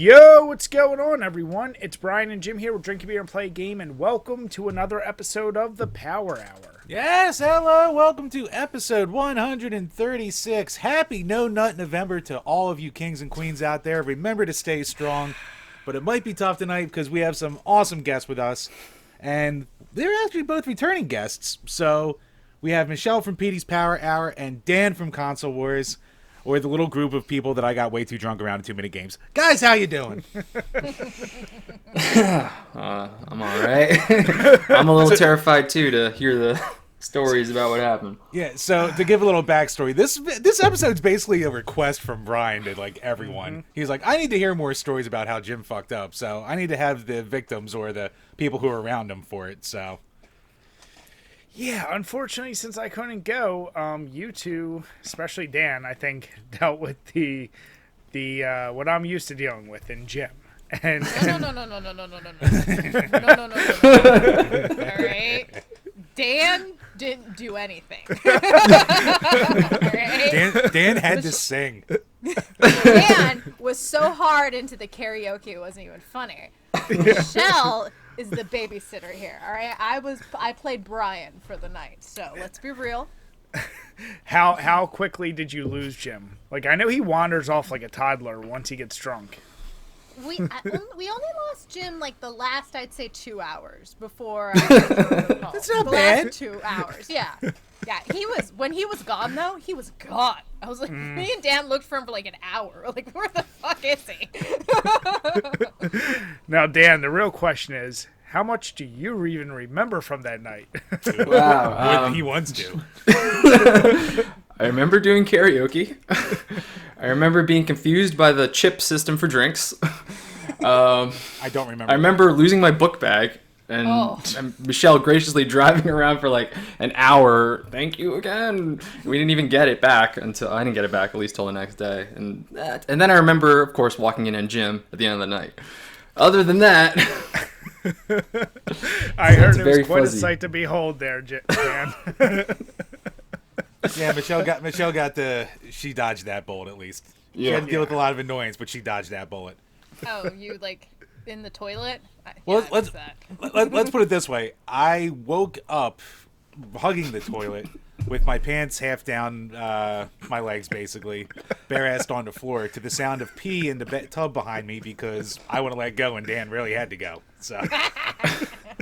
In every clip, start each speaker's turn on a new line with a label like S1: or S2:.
S1: Yo, what's going on, everyone? It's Brian and Jim here with Drink a Beer and Play a Game, and welcome to another episode of the Power Hour.
S2: Yes, hello, welcome to episode 136. Happy No Nut November to all of you kings and queens out there. Remember to stay strong, but it might be tough tonight because we have some awesome guests with us, and they're actually both returning guests. So we have Michelle from Petee's Power Hour and Dan from Console Wars. Or the little group of people that I got way too drunk around in 2-minute games. Guys, how you doing?
S3: I'm all right. I'm a little terrified, too, to hear the stories about what happened.
S2: Yeah, so to give a little backstory, this episode's basically a request from Brian to, everyone. Mm-hmm. He's like, I need to hear more stories about how Jim fucked up, so I need to have the victims or the people who are around him for it, so...
S1: Yeah, unfortunately, since I couldn't go, you two, especially Dan, I think, dealt with the what I'm used to dealing with in Jim. And
S4: No. All right. Dan didn't do anything. Right?
S2: Dan had to sing.
S4: Dan was so hard into the karaoke it wasn't even funny. Michelle is the babysitter here, all right? I played Brian for the night, so let's be real.
S1: how quickly did you lose Jim? I know he wanders off like a toddler once he gets drunk.
S4: We only lost Jim the last, I'd say, 2 hours before I went to the call.
S2: That's not
S4: the
S2: bad.
S4: Last 2 hours, yeah. Yeah, when he was gone, though, he was gone. I was like, me and Dan looked for him for an hour. Where the fuck is he?
S1: Now, Dan, the real question is, how much do you even remember from that night?
S3: Wow.
S2: More than he wants to.
S3: I remember doing karaoke. I remember being confused by the chip system for drinks.
S2: I don't remember.
S3: I remember losing my book bag. And Michelle graciously driving around for an hour. Thank you again. We didn't even get it back until I didn't get it back at least till the next day. And then I remember, of course, walking in on Jim at the end of the night. Other than that,
S1: I heard it was quite a sight to behold there, Dan.
S2: Yeah, she dodged that bullet at least.
S3: Yeah.
S2: She had to deal with a lot of annoyance, but she dodged that bullet.
S4: Oh, you, in the toilet?
S2: Well,
S4: yeah,
S2: let's put it this way. I woke up hugging the toilet with my pants half down my legs, basically, bare-assed on the floor, to the sound of pee in the tub behind me because I want to let go and Dan really had to go. So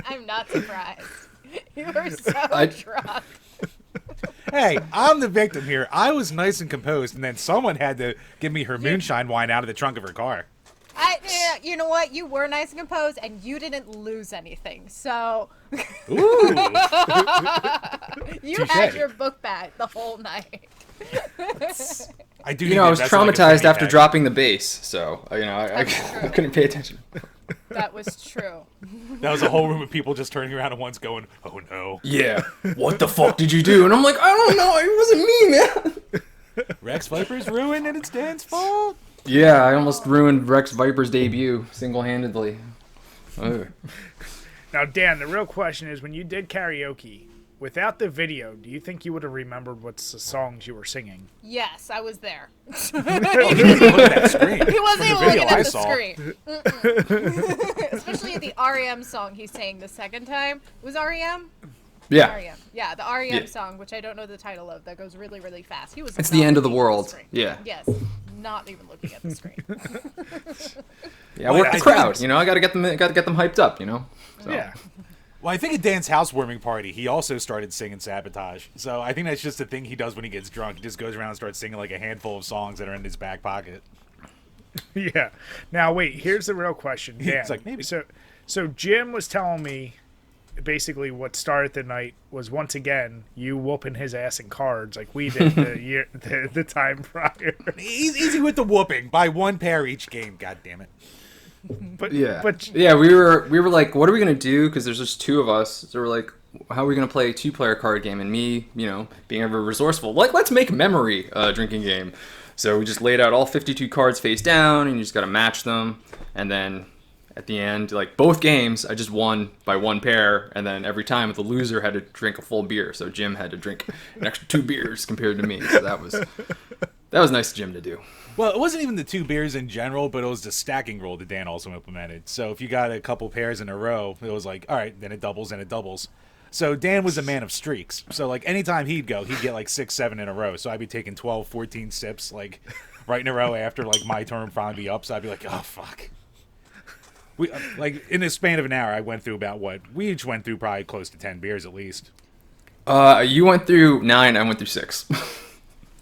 S4: I'm not surprised. You were so drunk.
S2: Hey, I'm the victim here. I was nice and composed, and then someone had to give me her moonshine wine out of the trunk of her car.
S4: You know what? You were nice and composed, and you didn't lose anything. So
S2: Ooh.
S4: You
S2: Touché.
S4: had your book bag the whole night.
S2: I do.
S3: I was traumatized after dropping the bass, so I couldn't pay attention.
S4: That was true.
S2: That was a whole room of people just turning around at once, going, "Oh no!"
S3: Yeah. What the fuck did you do? And I'm like, I don't know. It wasn't me, man.
S2: Rex Viper's ruined, and it's Dan's fault.
S3: Yeah, I almost ruined Rex Viper's debut single-handedly. Oh.
S1: Now, Dan, the real question is, when you did karaoke, without the video, do you think you would have remembered what songs you were singing?
S4: Yes, I was there.
S2: Oh, he wasn't even looking at the screen.
S4: He wasn't even looking at the screen. Especially the REM song he sang the second time. It was REM?
S3: Yeah.
S4: REM. Yeah, the REM song, which I don't know the title of, that goes really, really fast. He was.
S3: It's the end of the world. Yeah.
S4: Yes, not even looking at the screen.
S3: Yeah, I work the crowd. I gotta get them hyped up. So.
S1: Yeah.
S2: Well, I think at Dan's housewarming party, he also started singing Sabotage. So I think that's just a thing he does when he gets drunk. He just goes around and starts singing a handful of songs that are in his back pocket.
S1: Yeah. Now, wait, here's the real question, Dan.
S2: It's like, maybe.
S1: So Jim was telling me basically what started the night was, once again, you whooping his ass in cards like we did the time prior.
S2: Easy with the whooping. By one pair each game, god damn it.
S1: But
S3: we were like, what are we gonna do? Because there's just two of us. So we're like, how are we gonna play a 2-player card game? And me, being ever resourceful, let's make memory drinking game. So we just laid out all 52 cards face down, and you just gotta match them. And then at the end, both games, I just won by one pair. And then every time the loser had to drink a full beer. So Jim had to drink an extra 2 beers compared to me. So that was That was nice of Jim to do.
S2: Well, it wasn't even the 2 beers in general, but it was the stacking rule that Dan also implemented. So if you got a couple pairs in a row, it was like, all right, then it doubles and it doubles. So Dan was a man of streaks. So like anytime he'd go, he'd get like 6, 7 in a row. So I'd be taking 12, 14 sips like right in a row after like my turn would finally be up. So I'd be like, oh fuck. We like in the span of an hour, I went through about we each went through probably close to 10 beers at least.
S3: You went through 9. I went through 6.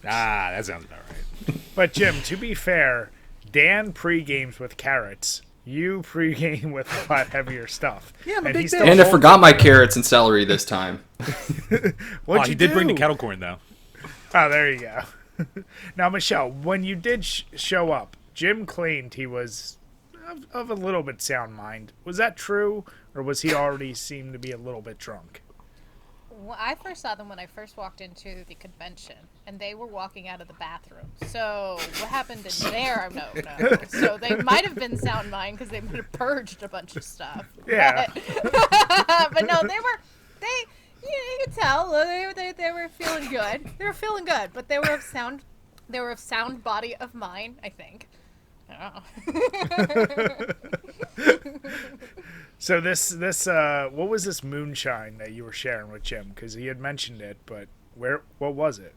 S2: That sounds about right.
S1: But Jim, to be fair, Dan pre-games with carrots. You pre-game with a lot heavier stuff.
S2: Yeah, I'm a
S1: and
S2: big
S1: he's
S2: fan.
S1: still
S3: And I
S1: holding
S3: forgot my
S1: it.
S3: carrots and celery this time.
S1: What'd
S2: He
S1: you
S2: did bring the
S1: do?
S2: kettle corn though.
S1: Oh, there you go. Now, Michelle, when you did show up, Jim claimed he was of a little bit sound mind. Was that true, or was he already seemed to be a little bit drunk?
S4: Well, I first saw them when I first walked into the convention, and they were walking out of the bathroom. So what happened in there? No. So they might have been sound mind because they might have purged a bunch of stuff.
S1: Yeah.
S4: But no, you could tell they were feeling good. They were feeling good, but they were of sound. They were of sound body of mind, I think. I don't know.
S1: So this what was this moonshine that you were sharing with Jim? Because he had mentioned it, but what was it?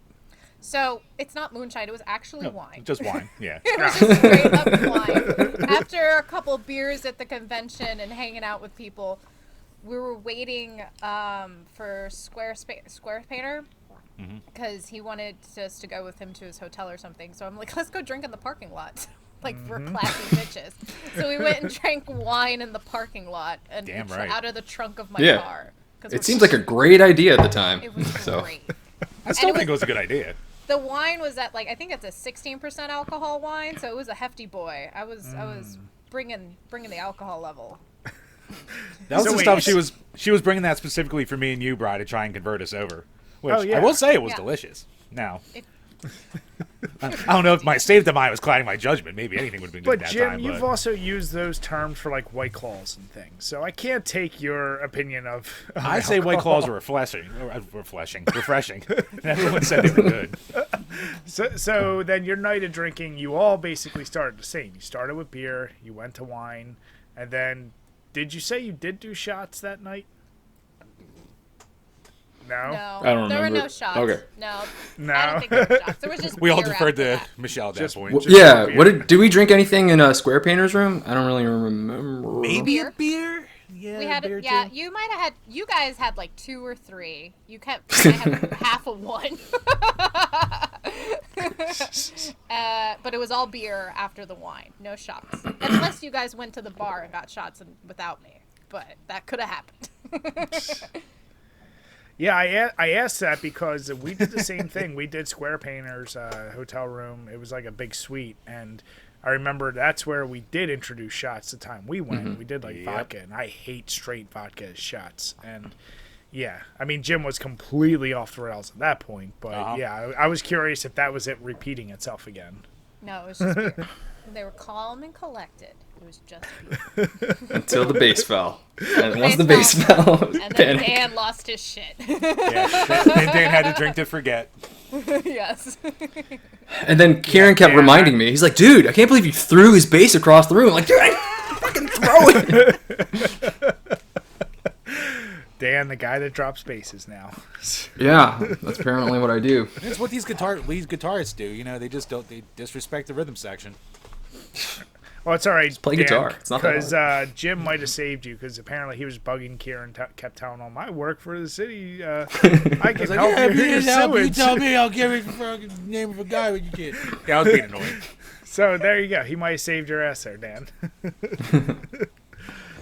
S4: So it's not moonshine. It was actually wine.
S2: Just wine, yeah.
S4: It was just straight up wine. After a couple beers at the convention and hanging out with people, we were waiting for Square Painter because he wanted us to go with him to his hotel or something. So I'm like, let's go drink in the parking lot. Like, we're classy bitches. So we went and drank wine in the parking lot and
S2: Damn right.
S4: out of the trunk of my
S3: Yeah.
S4: car.
S3: It seems like a great idea at the time.
S4: It was
S3: So.
S4: great.
S2: I still
S4: And
S2: think it was a good idea.
S4: The wine was at, like, I think it's a 16% alcohol wine, so it was a hefty boy. I was bringing the alcohol level.
S2: That was
S1: So
S2: the
S1: wait,
S2: stuff she was bringing that specifically for me and you, Bri, to try and convert us over. Which
S1: Oh, yeah.
S2: I will say it was
S4: Yeah.
S2: delicious. Now,
S4: It-
S2: I don't know if my state of mind was clouding my judgment. Maybe anything would have been good
S1: But
S2: at that
S1: Jim,
S2: time.
S1: you've
S2: But
S1: also used those terms for like White Claws and things, so I can't take your opinion of
S2: I say White Claws are refreshing. And everyone said they were good.
S1: So then your night of drinking, you all basically started the same. You started with beer, you went to wine, and then did you say you did do shots that night? No.
S4: No,
S3: I don't
S4: there were
S3: remember.
S4: no shots.
S3: Okay.
S4: No,
S1: No.
S4: I don't think there were shots. There was just
S2: We all
S4: beer
S2: deferred
S4: after
S2: to
S4: that.
S2: Michelle at that
S1: Just-
S2: point.
S1: Just
S3: Yeah.
S1: beer.
S3: Did we drink anything in Square Painter's room? I don't really remember.
S2: Maybe a
S4: Beer?
S2: beer? Yeah,
S4: We had,
S2: beer
S4: yeah.
S2: too.
S4: You might have had. You guys had like 2 or 3. You kept. I had half of one. But it was all beer after the wine. No shots, unless you guys went to the bar and got shots without me. But that could have happened.
S1: Yeah, I asked that because we did the same thing. We did Square Painter's hotel room. It was like a big suite, and I remember that's where we did introduce shots the time we went. We did like vodka, and I hate straight vodka as shots. And yeah, I mean, Jim was completely off the rails at that point, but yeah, I was curious if that was it repeating itself again.
S4: No, it was just beer. They were calm and collected. It was just beer.
S3: Until the base fell. And once the
S4: Base
S3: base fell, it was
S4: And then
S3: panic.
S4: Dan lost his shit.
S2: Yeah. Then Dan had to drink to forget.
S4: Yes.
S3: And then Kieran kept reminding me. He's like, dude, I can't believe you threw his base across the room. I'm like, dude, I fucking throw it.
S1: Dan, the guy that drops bases now.
S3: Yeah, that's apparently what I do.
S2: It's what these lead guitarists do. You know, they disrespect the rhythm section.
S1: Well, it's all right.
S3: play guitar. It's not that
S1: because Jim might have saved you because apparently he was bugging Kieran, kept telling him, "I work for the city. I can help you with your sewage."
S2: me, I'll give you the fucking name of a guy when you get. Yeah, I was being annoying.
S1: So there you go. He might have saved your ass there, Dan.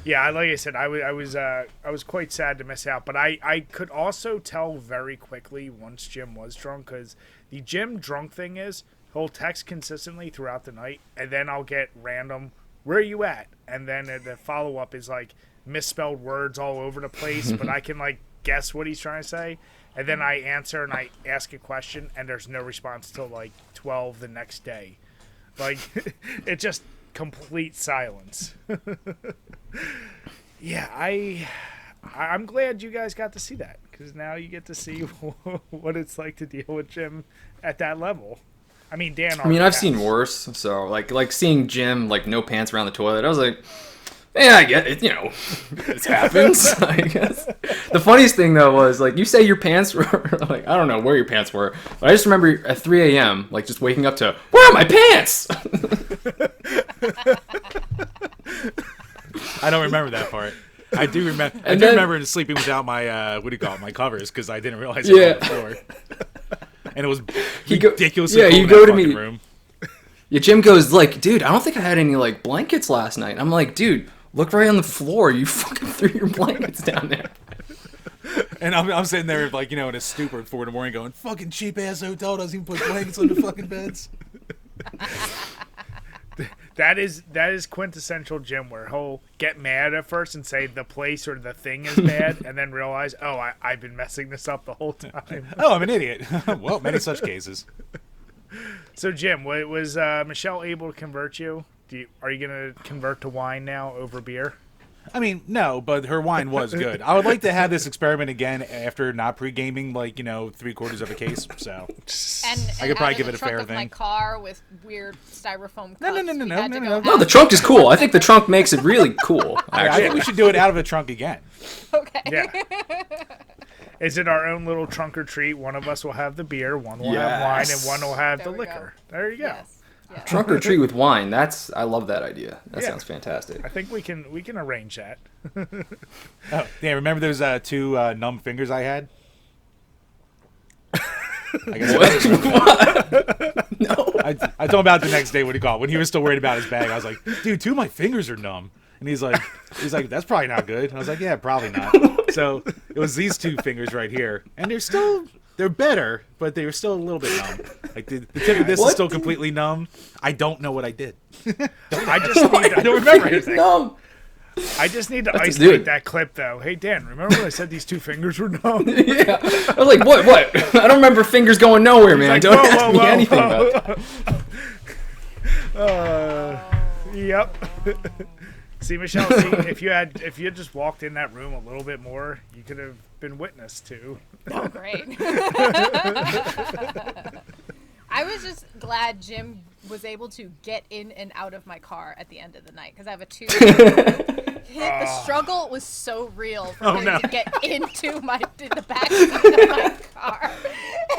S1: Yeah, like I said, I was quite sad to miss out, but I could also tell very quickly once Jim was drunk, because the Jim drunk thing is he'll text consistently throughout the night, and then I'll get random, "Where are you at?" And then the follow up is like misspelled words all over the place, but I can like guess what he's trying to say, and then I answer and I ask a question, and there's no response till like 12 the next day. Like it's just complete silence. Yeah, I'm glad you guys got to see that, because now you get to see what it's like to deal with Jim at that level. I mean, Dan.
S3: I mean,
S1: already
S3: I've
S1: has.
S3: seen worse. So like seeing Jim like no pants around the toilet. I was like, yeah, I get it. You know, it happens. I guess. The funniest thing though was like you say your pants were like I don't know where your pants were, but I just remember at 3 a.m. like just waking up to where are my pants?
S2: I don't remember that part. I do remember. I
S3: And
S2: do
S3: then-
S2: remember sleeping without my what do you call it? My covers because I didn't realize it was on the floor. And it was ridiculously cold
S3: you
S2: in
S3: go
S2: that
S3: to
S2: fucking
S3: me.
S2: room.
S3: Yeah, Jim goes like, dude, I don't think I had any like blankets last night. I'm like, dude, look right on the floor. You fucking threw your blankets down there.
S2: And I'm sitting there like in a stupor at 4 in the morning, going, "Fucking cheap ass hotel doesn't even put blankets on the fucking beds."
S1: That is quintessential Jim, where he'll get mad at first and say the place or the thing is bad, and then realize, oh, I've been messing this up the whole time.
S2: Oh, I'm an idiot. Well, many such cases.
S1: So, Jim, was Michelle able to convert you? Are you going to convert to wine now over beer?
S2: I mean, no, but her wine was good. I would like to have this experiment again after not pre-gaming, like 3/4 of a case. So
S4: And
S2: I could probably
S4: out
S2: give
S4: in
S2: it
S4: the
S2: a
S4: trunk
S2: fair
S4: of my
S2: thing.
S4: car with weird styrofoam cups.
S2: No.
S4: We had to
S2: No,
S4: go
S2: no.
S3: No, the
S4: half-
S3: trunk is cool. I think the trunk makes it really cool.
S2: I
S3: Actually,
S2: think we should do it out of the trunk again.
S4: Okay.
S1: Yeah. Is it our own little trunk or treat? One of us will have the beer, one will have wine, and
S3: Yes.
S1: one will have
S4: There
S1: the
S4: we
S1: liquor.
S4: go.
S1: There you go.
S4: Yes. Yes.
S3: trunk or treat with wine. I love that idea. That
S1: Yeah.
S3: sounds fantastic.
S1: I think we can arrange that.
S2: Oh, yeah. Remember those 2 numb fingers I had? I guess
S3: What? No.
S2: I told him about it the next day. What do you call it? When he was still worried about his bag, I was like, "Dude, 2 of my fingers are numb." And he's like, "That's probably not good." And I was like, "Yeah, probably not." So it was these 2 fingers right here, and they're better, but they were still a little bit numb. Like the tip of this is
S3: What?
S2: still completely numb. I don't know what I did.
S1: I just need
S2: I don't remember anything.
S3: No.
S1: I just need to
S3: Let's do
S1: isolate
S3: it.
S1: that clip, though. Hey, Dan, remember when I said these 2 fingers were numb?
S3: Yeah. I was like, what? I don't remember fingers going nowhere, man.
S1: like,
S3: Don't
S1: whoa,
S3: ask
S1: whoa,
S3: me
S1: whoa,
S3: anything
S1: whoa.
S3: about that.
S1: Yep. See, Michelle, if you had just walked in that room a little bit more, you could have been witness to.
S4: Oh, great. I was just glad Jim was able to get in and out of my car at the end of the night because I have a 2. The struggle was so real for him
S2: no.
S4: to get into the back seat of my car.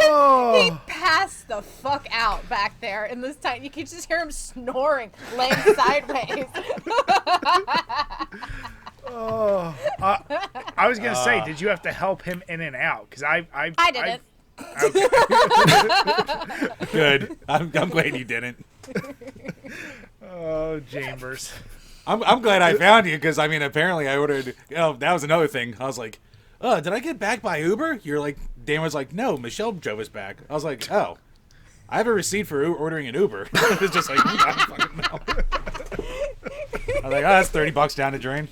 S4: And he passed the fuck out back there in this time. You could just hear him snoring, laying sideways.
S1: I was gonna say, did you have to help him in and out? Because
S4: I didn't.
S2: Good. I'm glad you didn't.
S1: Oh, Chambers.
S2: I'm glad I found you because apparently I ordered. That was another thing. I was like, "Oh, did I get back by Uber?" You're like, Dan was like, "No, Michelle drove us back." I was like, "Oh, I have a receipt for ordering an Uber." It's just like, I don't fucking know. I was like, "Oh, that's $30 down the drain."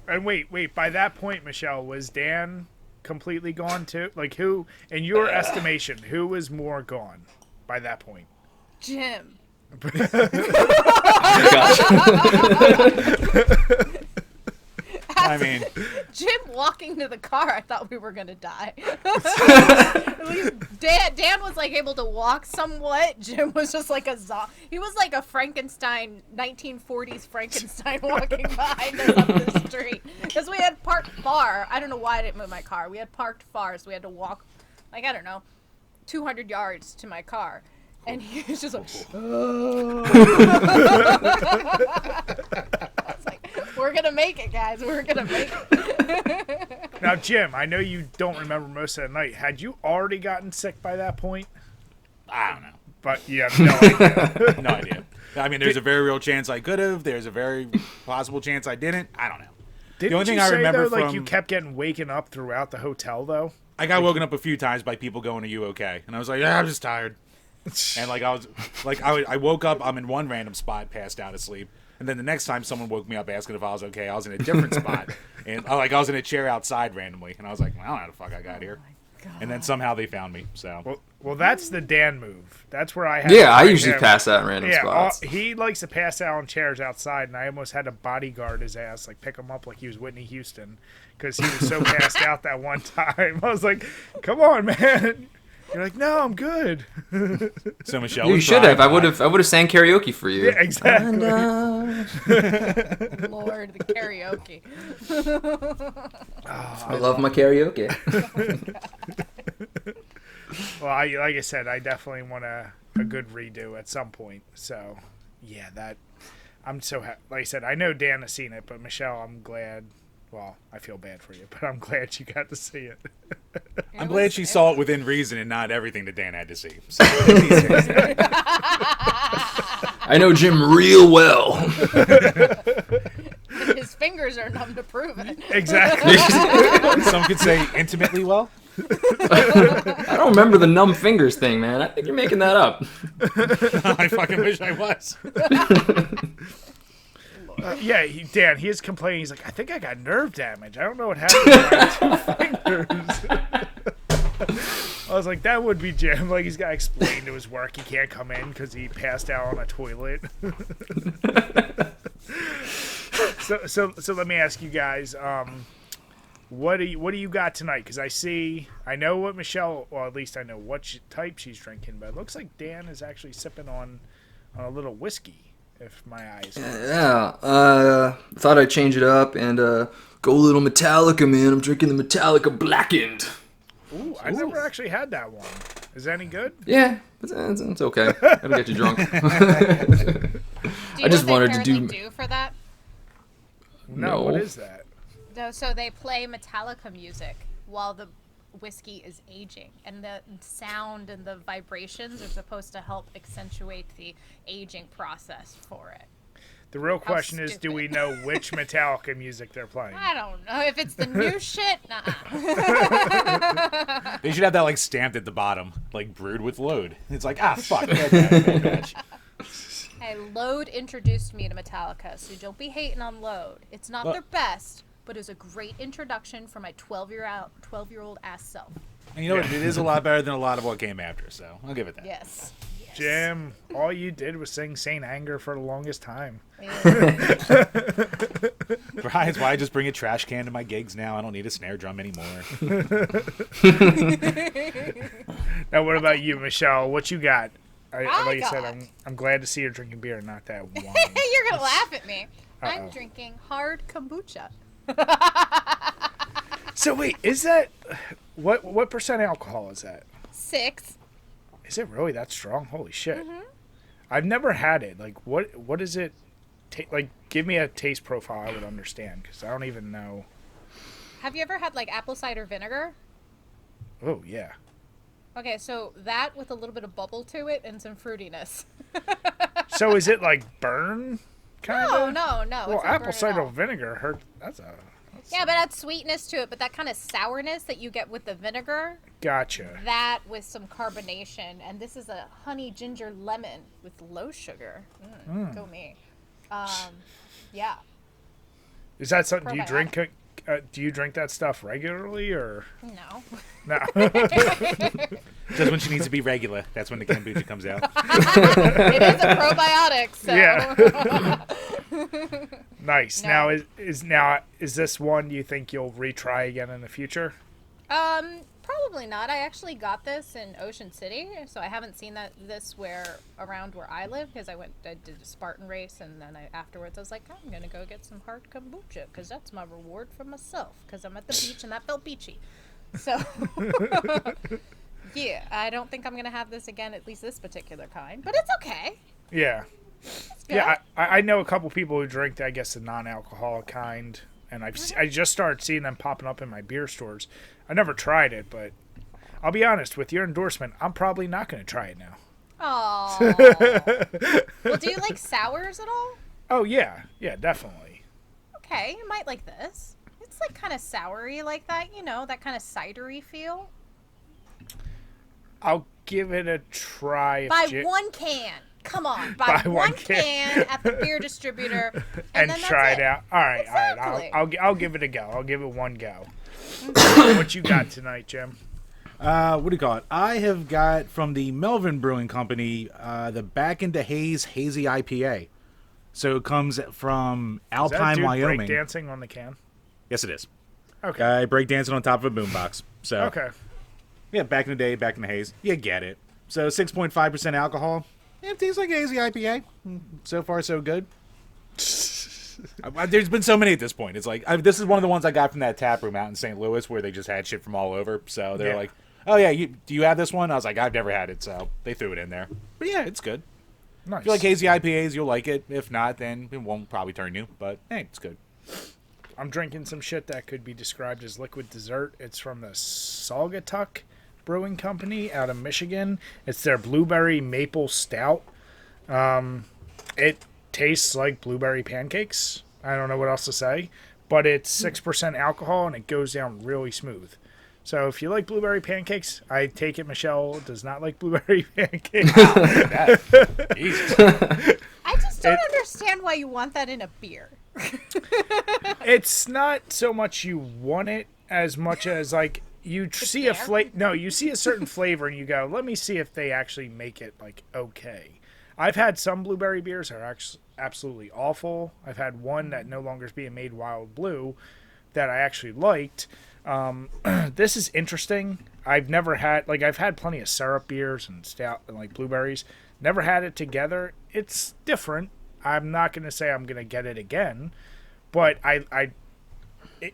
S1: And wait. By that point, Michelle, was Dan completely gone too? Like, who, in your estimation, who was more gone by that point?
S4: Jim.
S2: I mean,
S4: Jim walking to the car, I thought we were gonna die. At least Dan was like able to walk somewhat. Jim was just like he was like a Frankenstein, 1940s Frankenstein walking behind us up the street. Because we had parked far. I don't know why I didn't move my car. We had parked far, so we had to walk, like, I don't know, 200 yards to my car. And he was just like, I was like, we're gonna make it, guys. We're gonna make it.
S1: Now, Jim, I know you don't remember most of the night. Had you already gotten sick by that point?
S2: I don't know.
S1: But you have no idea.
S2: No idea. I mean, there's a very real chance I could have. There's a very possible chance I didn't. I don't know.
S1: Didn't
S2: only thing
S1: you
S2: I
S1: say,
S2: remember
S1: though, like, you
S2: from-
S1: kept getting waken up throughout the hotel, though?
S2: I got woken up a few times by people going, "Are you okay?" And I was like, "Yeah, I'm just tired." And like I woke up, I'm in one random spot, passed out asleep, and then the next time someone woke me up asking if I was okay, I was in a different spot, and I was in a chair outside randomly, and I was like, I don't know how the fuck I got here, and then somehow they found me. So
S1: Well, that's the Dan move. That's where I have.
S3: Yeah, I
S1: to
S3: usually
S1: him.
S3: pass out in random
S1: Yeah,
S3: spots.
S1: he likes to pass out on chairs outside, and I almost had to bodyguard his ass, like pick him up like he was Whitney Houston, because he was so passed out that one time. I was like, "Come on, man, You're like, no, I'm good.
S2: So Michelle,
S3: You
S2: was
S3: should have.
S2: Brian.
S3: I would have sang karaoke for you.
S1: Yeah, exactly.
S4: Lord, the karaoke.
S3: I love my karaoke.
S1: Well, like I said, I definitely want a good redo at some point. So, yeah, I'm so like I said, I know Dan has seen it, but Michelle, I'm glad. Well, I feel bad for you, but I'm glad you got to see it.
S2: I'm glad she saw it within reason and not everything that Dan had to see. So,
S3: I know Jim real well.
S4: His fingers are numb to prove it.
S1: Exactly.
S2: some could say intimately well.
S3: I don't remember the numb fingers thing, man. I think you're making that up.
S2: I fucking wish I was.
S1: Yeah, Dan, he is complaining. He's like, I think I got nerve damage. I don't know what happened to my 2 fingers. I was like, that would be Jim. Like, he's got to explain to his work he can't come in because he passed out on a toilet. So let me ask you guys, what do you got tonight? Because I know what Michelle, well, at least I know what type she's drinking, but it looks like Dan is actually sipping on a little whiskey. If my eyes.
S3: Yeah. Thought I'd change it up and go a little Metallica, man. I'm drinking the Metallica Blackened.
S1: Ooh, I never actually had that one. Is that any good?
S3: Yeah, it's okay. It'll get you drunk. I just wanted to
S4: do for that.
S1: No, what is that?
S4: No, so they play Metallica music while the whiskey is aging, and the sound and the vibrations are supposed to help accentuate the aging process for it.
S1: The real question is, do we know which Metallica music they're playing?
S4: I don't know. If it's the new shit, nah.
S2: They should have that like stamped at the bottom, like brewed with load. It's like, fuck. Bad batch.
S4: Hey, Load introduced me to Metallica, so don't be hating on Load. It's not their best, but it was a great introduction for my 12-year-old ass self.
S2: And you know what? It is a lot better than a lot of what came after, so I'll give it that.
S4: Yes.
S1: Jim, all you did was sing Saint Anger for the longest time.
S2: Brian's why I just bring a trash can to my gigs now. I don't need a snare drum anymore.
S1: Now, what about you, Michelle? What you got? Like I
S4: got-
S1: said, I'm glad to see you're drinking beer, not that wine.
S4: You're going to laugh at me.
S1: Uh-oh.
S4: I'm drinking hard kombucha.
S1: So wait, is that what percent alcohol is that?
S4: 6.
S1: Is it really that strong? Holy shit! Mm-hmm. I've never had it. Like, what is it? Like, give me a taste profile I would understand, because I don't even know.
S4: Have you ever had like apple cider vinegar?
S1: Oh yeah.
S4: Okay, so that with a little bit of bubble to it and some fruitiness.
S1: So is it like burn? Kinda?
S4: No.
S1: Well,
S4: it's not
S1: apple
S4: burn at
S1: cider
S4: all.
S1: vinegar hurt.
S4: Yeah, but that's sweetness to it, but that kind of sourness that you get with the vinegar,
S1: Gotcha.
S4: that with some carbonation, and this is a honey ginger lemon with low sugar. Go me. Yeah.
S1: Is that something? Do you
S4: Probiotic.
S1: drink? Do you drink that stuff regularly or
S4: No.
S1: no?
S2: Just when she needs to be regular, that's when the kombucha comes out.
S4: It is a probiotic, so.
S1: Yeah. Nice.
S4: No.
S1: Now is this one you think you'll retry again in the future?
S4: Probably not. I actually got this in Ocean City, so I haven't seen this around where I live, because I did a Spartan race, and then afterwards I was like, I'm gonna go get some hard kombucha because that's my reward for myself, because I'm at the beach and that felt beachy. So yeah, I don't think I'm gonna have this again, at least this particular kind, but it's okay.
S1: Yeah.
S4: It's good.
S1: Yeah, I know a couple people who drink, I guess, the non-alcoholic kind, and I just started seeing them popping up in my beer stores. I never tried it, but I'll be honest, with your endorsement, I'm probably not going to try it now.
S4: Aww. Well, do you like sours at all?
S1: Oh, yeah, definitely.
S4: Okay, you might like this. It's like kind of soury like that, that kind of cidery feel.
S1: I'll give it a try.
S4: Buy one can. Come on, buy one can at the beer distributor
S1: and
S4: then
S1: try
S4: that's
S1: it out. All right,
S4: Exactly.
S1: all right. I'll give it a go. I'll give it one go. What you got tonight, Jim?
S2: What do you call it? I have got from the Melvin Brewing Company the Back into Haze Hazy IPA. So it comes from Alpine, Wyoming.
S1: Dancing on the can.
S2: Yes, it is.
S1: Okay.
S2: Breakdancing on top of a boombox. So
S1: Okay.
S2: Yeah, back in the day, back in the haze. You get it. So 6.5% alcohol. It tastes like hazy IPA. So far, so good. There's been so many at this point. It's like, this is one of the ones I got from that tap room out in St. Louis where they just had shit from all over. So they're like, oh yeah, do you have this one? I was like, I've never had it. So they threw it in there. But yeah, it's good.
S1: Nice.
S2: If you like hazy IPAs, you'll like it. If not, then it won't probably turn you. But hey, it's good.
S1: I'm drinking some shit that could be described as liquid dessert. It's from the Saugatuck Brewing Company out of Michigan. It's their blueberry maple stout. It tastes like blueberry pancakes. I don't know what else to say, but it's 6% alcohol and it goes down really smooth. So if you like blueberry pancakes, I take it Michelle does not like blueberry pancakes.
S2: Jesus.
S4: I just don't understand why you want that in a beer.
S1: It's not so much you want it as much as like you see you see a certain flavor and you go, let me see if they actually make it like okay. I've had some blueberry beers that are actually absolutely awful. I've had one that no longer is being made, Wild Blue, that I actually liked. This is interesting. I've had plenty of syrup beers and stout and like blueberries. Never had it together. It's different. I'm not going to say I'm going to get it again, but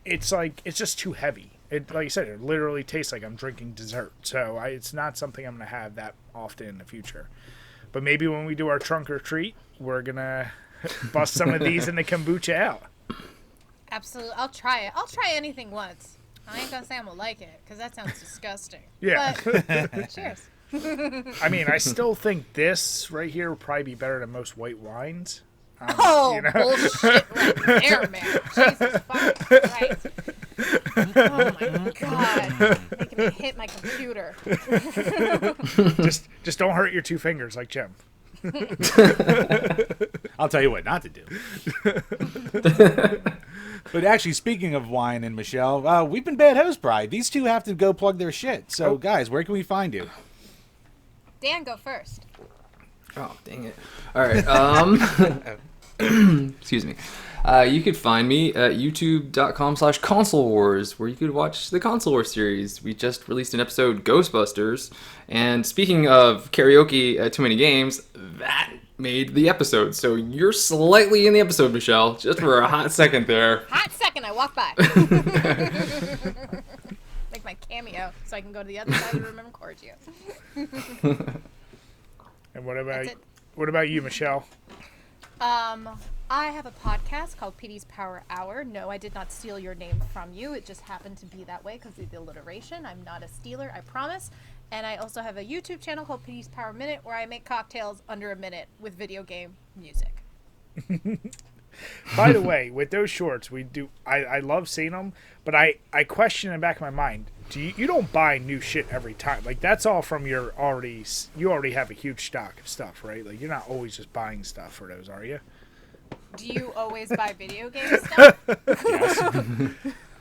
S1: it's like, it's just too heavy. It, like I said, it literally tastes like I'm drinking dessert. So it's not something I'm going to have that often in the future. But maybe when we do our trunk or treat, we're going to bust some of these in the kombucha out.
S4: Absolutely. I'll try it. I'll try anything once. I ain't going to say I'm going to like it, because that sounds disgusting.
S1: Yeah.
S4: But, cheers.
S1: I mean, I still think this right here would probably be better than most white wines.
S4: Bullshit right there, man. Jesus fucking Christ. Oh my God. Making me hit my computer.
S1: Just don't hurt your two fingers like Jim.
S2: I'll tell you what not to do. But actually, speaking of wine and Michelle, we've been Bad Host Pride. These two have to go plug their shit. So, guys, where can we find you?
S4: Dan, go first.
S3: Oh, dang it. All right. Excuse me. You could find me at youtube.com/console wars, where you could watch the Console Wars series. We just released an episode, Ghostbusters. And speaking of karaoke at Too Many Games, that made the episode. So you're slightly in the episode, Michelle, just for a hot second there.
S4: Hot second, I walk by. Make my cameo so I can go to the other side of the room and record you.
S1: And what about you, Michelle?
S4: I have a podcast called Petee Power Hour. No, I did not steal your name from you. It just happened to be that way because of the alliteration. I'm not a stealer, I promise. And I also have a YouTube channel called Petee Power Minute where I make cocktails under a minute with video game music.
S1: By the way, with those shorts, we do. I love seeing them, but I question in the back of my mind. You don't buy new shit every time. Like that's all from you already have a huge stock of stuff, right? Like you're not always just buying stuff for those, are you?
S4: Do you always buy video game stuff?
S2: Yes.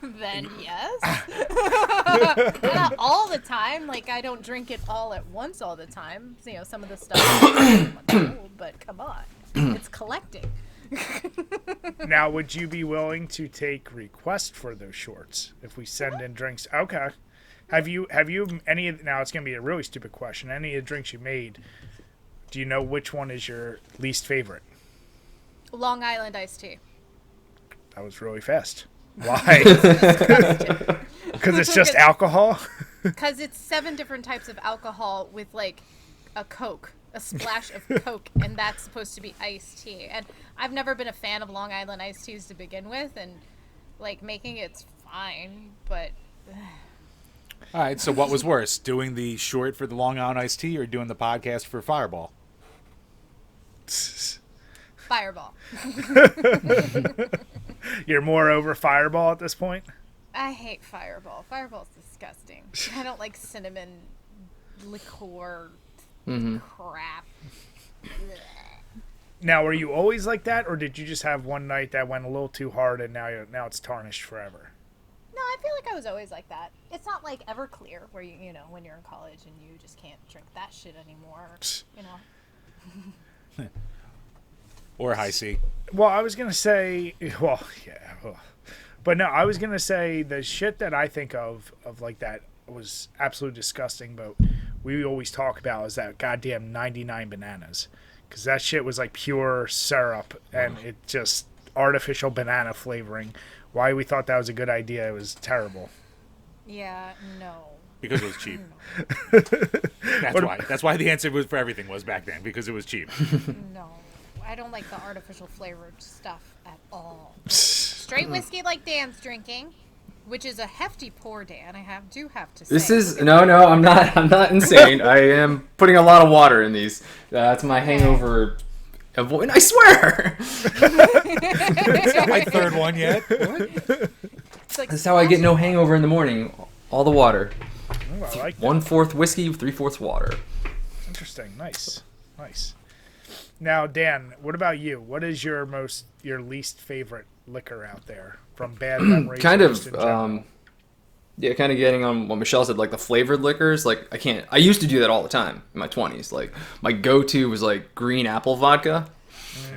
S4: Then yes. Not all the time. Like I don't drink it all at once all the time. You know, some of the stuff is old, but come on. It's collecting.
S1: Now, would you be willing to take requests for those shorts if we send in drinks? Okay. Have you any of now? It's gonna be a really stupid question. Any of the drinks you made, do you know which one is your least favorite?
S4: Long Island iced tea.
S1: That was really fast. Why? Because it's just alcohol.
S4: Because it's 7 different types of alcohol with like a Coke. A splash of Coke, and that's supposed to be iced tea. And I've never been a fan of Long Island iced teas to begin with, and like making it's fine, but
S2: All right, so what was worse, doing the short for the Long Island iced tea or doing the podcast for Fireball?
S4: Fireball.
S1: You're more over Fireball at this point?
S4: I hate Fireball. Fireball's disgusting. I don't like cinnamon liqueur crap.
S1: Now, were you always like that, or did you just have one night that went a little too hard and now it's tarnished forever?
S4: No, I feel like I was always like that. It's not like Everclear where you know when you're in college and you just can't drink that shit anymore. You know.
S2: Or High C.
S1: Well, I was gonna say, well, yeah. But no, I was gonna say the shit that I think of like that was absolutely disgusting. But we always talk about is that goddamn 99 bananas, because that shit was like pure syrup and it just artificial banana flavoring. Why we thought that was a good idea? It was terrible.
S4: Yeah, no.
S2: Because it was cheap. That's why. That's why the answer was for everything was back then, because it was cheap.
S4: No. I don't like the artificial flavored stuff at all. Straight whiskey like Dan's drinking, which is a hefty pour, Dan. I do have to say.
S3: This is no. I'm not insane. I am putting a lot of water in these. That's my hangover. I swear.
S2: It's not my third one yet. What?
S4: Like
S3: That's how I get no hangover in the morning. All the water.
S1: Ooh, I like that.
S3: 1/4 whiskey, 3/4 water.
S1: Interesting. Nice. Now, Dan, what about you? What is your least favorite liquor out there from bad memories?
S3: Kind
S1: just
S3: of.
S1: in general?
S3: Yeah, kind of getting on what Michelle said, like the flavored liquors. Like I used to do that all the time in my 20s. Like my go-to was like green apple vodka.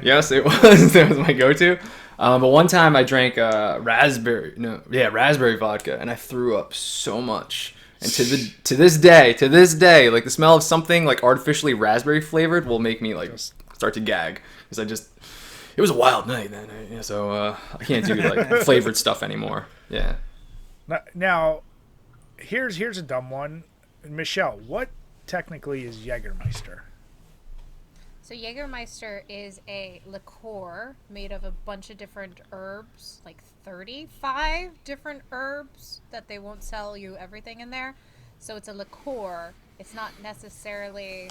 S3: Yes, it was. It was my go-to. But one time I drank raspberry vodka, and I threw up so much. And to this day, like the smell of something like artificially raspberry flavored will make me like start to gag, because it was a wild night then. So I can't do like flavored stuff anymore. Yeah.
S1: Now, here's a dumb one, Michelle. What technically is Jägermeister?
S4: So Jägermeister is a liqueur made of a bunch of different herbs, like 35 different herbs that they won't sell you everything in there. So it's a liqueur. It's not necessarily...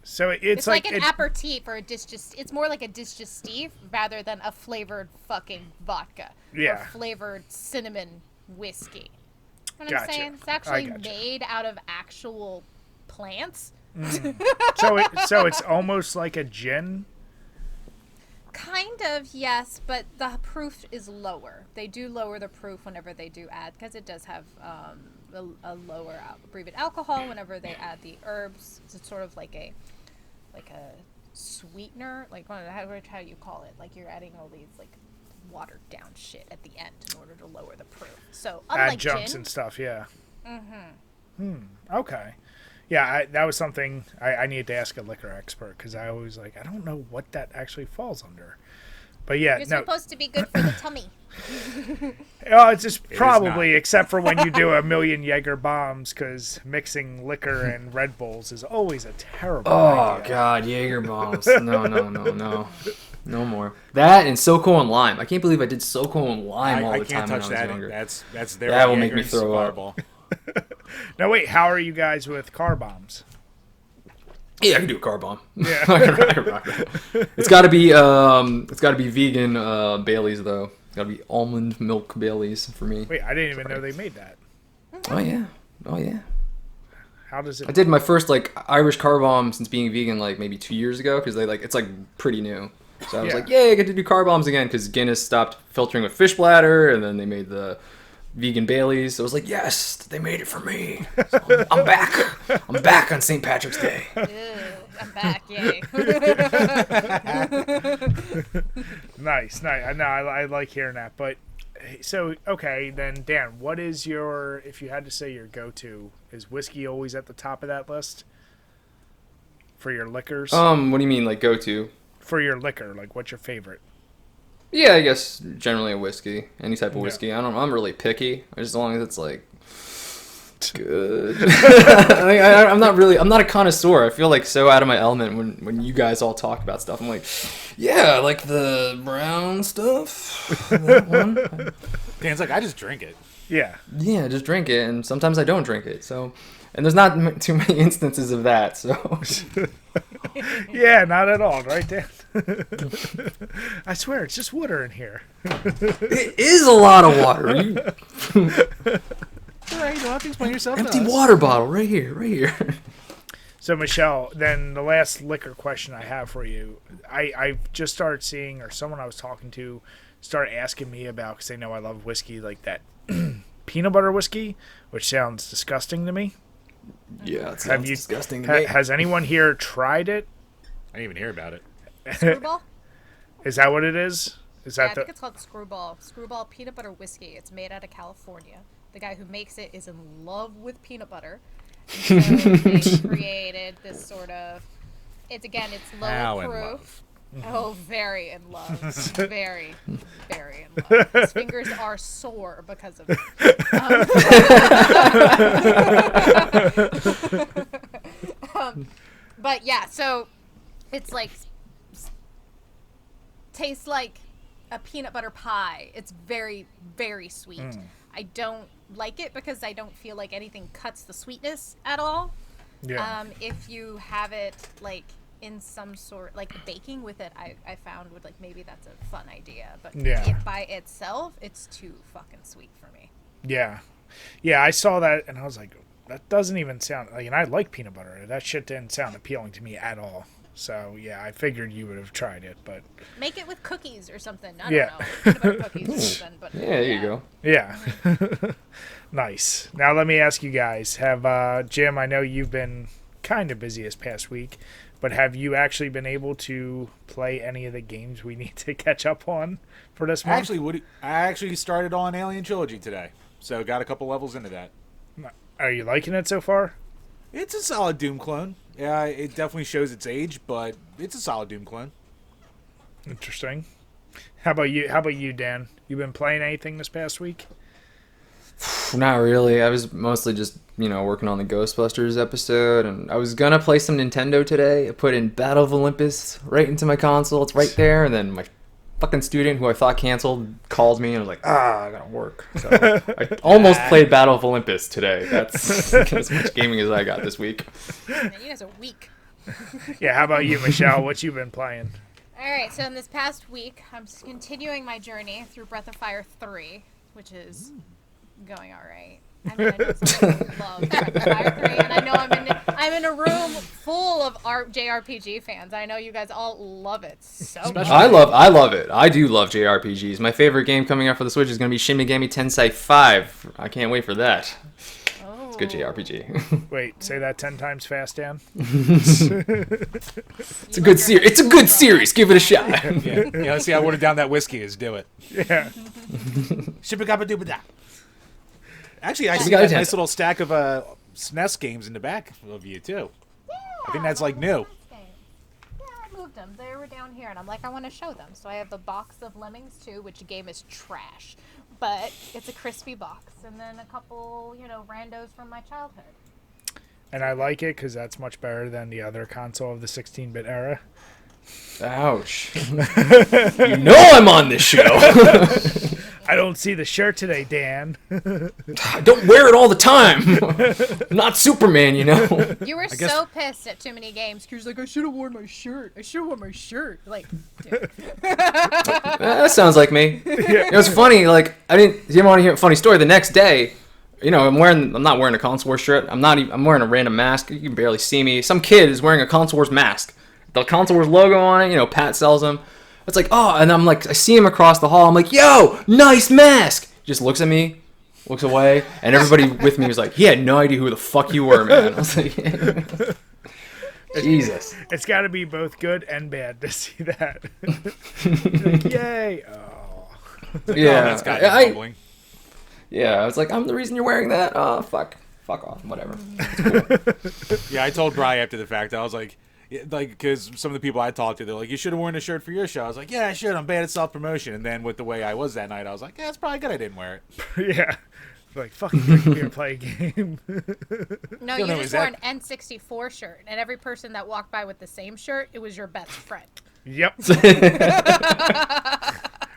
S1: So it's
S4: like an aperitif or it's more like a digestif rather than a flavored fucking vodka.
S1: Yeah.
S4: Or flavored cinnamon whiskey. You know what
S1: Gotcha.
S4: I'm saying? It's actually
S1: gotcha.
S4: made out of actual plants.
S1: So it's almost like a gin.
S4: Kind of, yes, but the proof is lower. They do lower the proof whenever they do add, because it does have a lower brevet alcohol whenever they add the herbs. It's sort of like a sweetener, like how you call it? Like you're adding all these like watered down shit at the end in order to lower the proof. So unlike
S1: Adjuncts
S4: gin,
S1: and stuff, yeah. Okay. Yeah, that was something I needed to ask a liquor expert, because I always I don't know what that actually falls under. But yeah,
S4: you're supposed to be good for the tummy.
S1: It's just
S2: It is
S1: probably,
S2: not.
S1: except for when you do a million Jaeger bombs, because mixing liquor and Red Bulls is always a terrible
S3: Oh
S1: idea.
S3: God, Jaeger bombs. No. No more. That and SoCo and lime. I can't believe I did SoCo and lime all
S2: I
S3: the time
S2: can't
S3: when
S2: touch
S3: I was
S2: that.
S3: younger.
S2: That's their
S3: That will make me
S2: Jaeger's
S3: throw up.
S2: fireball.
S1: Now wait, how are you guys with car bombs?
S3: Yeah, I can do a car bomb.
S1: Yeah.
S3: I can rock that. It's got to be vegan Baileys though. It's got to be almond milk Baileys for me.
S1: Wait, I didn't even know they made that.
S3: Oh yeah.
S1: How does it?
S3: I did my first like Irish car bomb since being vegan like maybe 2 years ago, because it's like pretty new. So I was
S1: Yeah.
S3: like, yay, I get to do car bombs again, because Guinness stopped filtering with fish bladder, and then they made the vegan Baileys. So I was like, yes, they made it for me. So I'm back. I'm back on St. Patrick's Day.
S4: Ugh, I'm back, yay.
S1: Nice. I know. I like hearing that. But so okay, then Dan, what is your? If you had to say your go-to, is whiskey always at the top of that list for your liquors?
S3: What do you mean, like go to?
S1: For your liquor, like what's your favorite?
S3: Yeah, I guess generally a whiskey, any type of
S1: Yeah.
S3: whiskey. I'm really picky, as long as it's like good. I'm not a connoisseur. I feel like so out of my element when you guys all talk about stuff. I'm like, yeah, I like the brown stuff. That one.
S2: Dan's like, I just drink it.
S1: Yeah.
S3: Yeah, just drink it, and sometimes I don't drink it. So, and there's not too many instances of that. So,
S1: Yeah, not at all, right, Dan? I swear, it's just water in here.
S3: it is a lot of water.
S2: All right, you don't have to explain yourself. to
S3: Empty
S2: us.
S3: water bottle right here.
S1: So, Michelle, then the last liquor question I have for you, I just started seeing, or someone I was talking to started asking me about, because they know I love whiskey, like that peanut butter whiskey, which sounds disgusting to me.
S3: Yeah, it sounds disgusting to me.
S1: Has anyone here tried it?
S2: I didn't even hear about it.
S4: Screwball?
S1: Is that what it is? Is
S4: Yeah,
S1: that
S4: I think it's called Screwball. Screwball Peanut Butter Whiskey. It's made out of California. The guy who makes it is in love with peanut butter. And so they created this sort of... It's
S2: How
S4: lower
S2: in
S4: proof.
S2: love.
S4: Oh, very in love. Very, very in love. His fingers are sore because of it. But yeah, so it's like tastes like a peanut butter pie. It's very, very sweet. I don't like it because I don't feel like anything cuts the sweetness at all.
S1: Yeah.
S4: If you have it like in some sort, like baking with it, I found would like maybe that's a fun idea, but
S1: Yeah.
S4: it by itself, it's too fucking sweet for me.
S1: Yeah. Yeah, I saw that and I was like, that doesn't even sound like, and I like peanut butter. That shit didn't sound appealing to me at all. So yeah, I figured you would have tried it, but
S4: Make it with cookies or something. I
S1: Yeah.
S4: don't know. Peanut butter cookies or something, but
S3: Yeah, there you go.
S1: yeah. Nice. Now let me ask you guys, have Jim, I know you've been kind of busy this past week, but have you actually been able to play any of the games we need to catch up on for this month?
S2: Actually, I actually started on Alien Trilogy today, so got a couple levels into that.
S1: Are you liking it so far?
S2: It's a solid Doom clone. Yeah, it definitely shows its age, but it's a solid Doom clone.
S1: Interesting. How about you? How about you, Dan? You been playing anything this past week?
S3: Not really. I was mostly just, working on the Ghostbusters episode, and I was gonna play some Nintendo today. I put in Battle of Olympus right into my console. It's right there, and then my fucking student, who I thought canceled, called me, and I was like, I gotta work. So I almost played Battle of Olympus today. That's as much gaming as I got this week.
S4: man, you guys are weak.
S1: Yeah. How about you, Michelle? What you been playing?
S4: All right, so in this past week, I'm continuing my journey through Breath of Fire 3, which is going all right. I mean, I know some people love Breath of Fire 3, and I know I'm in a room full of JRPG fans. I know you guys all love it so much.
S3: I love it. I do love JRPGs. My favorite game coming out for the Switch is gonna be Shin Megami Tensei 5. I can't wait for that. It's a good JRPG.
S1: Wait, say that 10 times fast, Dan.
S3: It's a good series. It's a good series. Give it a shot.
S2: Yeah, let's see how watered down that whiskey is. Do it.
S1: Yeah.
S2: Shibba-gabba-dooba-da. Actually, I see
S3: got
S2: that
S3: a
S2: nice little stack of SNES games in the back of you, too. I think that's, like, new.
S4: Yeah, I moved them. They were down here, and I'm like, I want to show them. So I have the box of Lemmings 2, which game is trash. But it's a crispy box. And then a couple, randos from my childhood.
S1: And I like it because that's much better than the other console of the 16-bit era.
S3: Ouch. I'm on this show.
S1: I don't see the shirt today, Dan.
S3: I don't wear it all the time. I'm not Superman,
S4: You were so pissed at too many games. He was like, I should have worn my shirt. Like, dude.
S3: That sounds like me. It was funny. Like, you want to hear a funny story? The next day, I'm not wearing a Console Wars shirt. I'm wearing a random mask. You can barely see me. Some kid is wearing a Console Wars mask. The Console Wars logo on it. Pat sells them. It's like, oh, and I'm like, I see him across the hall. I'm like, yo, nice mask. He just looks at me, looks away, and everybody with me was like, he had no idea who the fuck you were, man. I was like, Jesus.
S1: It's got to be both good and bad to see that. Like, yay. Oh.
S3: Yeah.
S2: That's kind of humbling.
S3: Yeah, I was like, I'm the reason you're wearing that. Oh, fuck off, whatever. Cool.
S2: Yeah, I told Bri after the fact. I was like, because some of the people I talked to, they're like, you should have worn a shirt for your show. I was like, yeah, I should. I'm bad at self-promotion. And then with the way I was that night, I was like, yeah, it's probably good I didn't wear it.
S1: Yeah. Like, fucking drink beer, play a game.
S4: No, you just wore an N64 shirt. And every person that walked by with the same shirt, it was your best friend.
S1: Yep.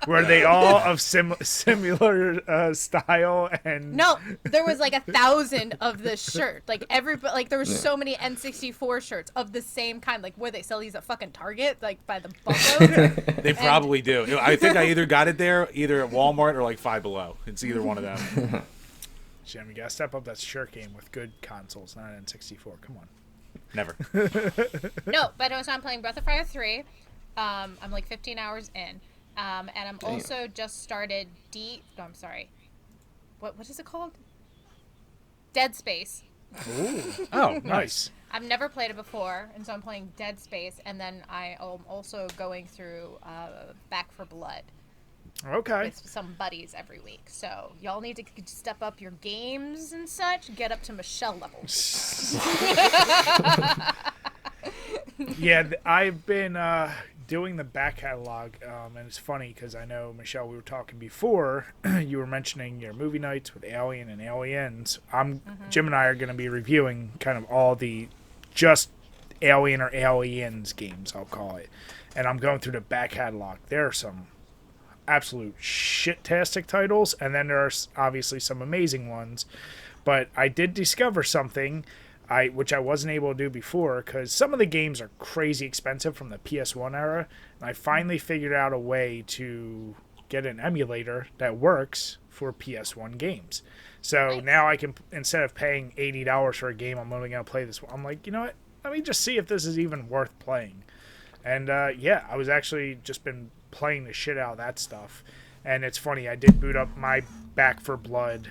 S1: Were they all of similar style and?
S4: No, there was like 1,000 of this shirt. Like there were so many N64 shirts of the same kind. Like where they sell these at fucking Target, like by the buttload.
S2: They probably do. I think I either got it there, either at Walmart or like Five Below. It's either one of them.
S1: Jim, you gotta step up that shirt game with good consoles, not N64. Come on.
S2: Never.
S4: No, but so I'm playing Breath of Fire 3. I'm like 15 hours in. And I'm also just started I'm sorry. What is it called? Dead Space.
S1: Ooh. Oh, nice.
S4: I've never played it before, and so I'm playing Dead Space, and then I am also going through Back for Blood.
S1: Okay.
S4: with some buddies every week. So y'all need to step up your games and such. Get up to Michelle levels.
S1: Yeah, I've been doing the back catalog, and it's funny because I know, Michelle, we were talking before. You were mentioning your movie nights with Alien and Aliens. Jim and I are going to be reviewing kind of all the just Alien or Aliens games, I'll call it. And I'm going through the back catalog. There are some absolute shit-tastic titles, and then there are obviously some amazing ones. But I did discover something which I wasn't able to do before, because some of the games are crazy expensive from the PS1 era, and I finally figured out a way to get an emulator that works for PS1 games. So now I can, instead of paying $80 for a game, I'm only going to play this one. I'm like, you know what? Let me just see if this is even worth playing. And yeah, I was actually just been playing the shit out of that stuff. And it's funny, I did boot up my Back for Blood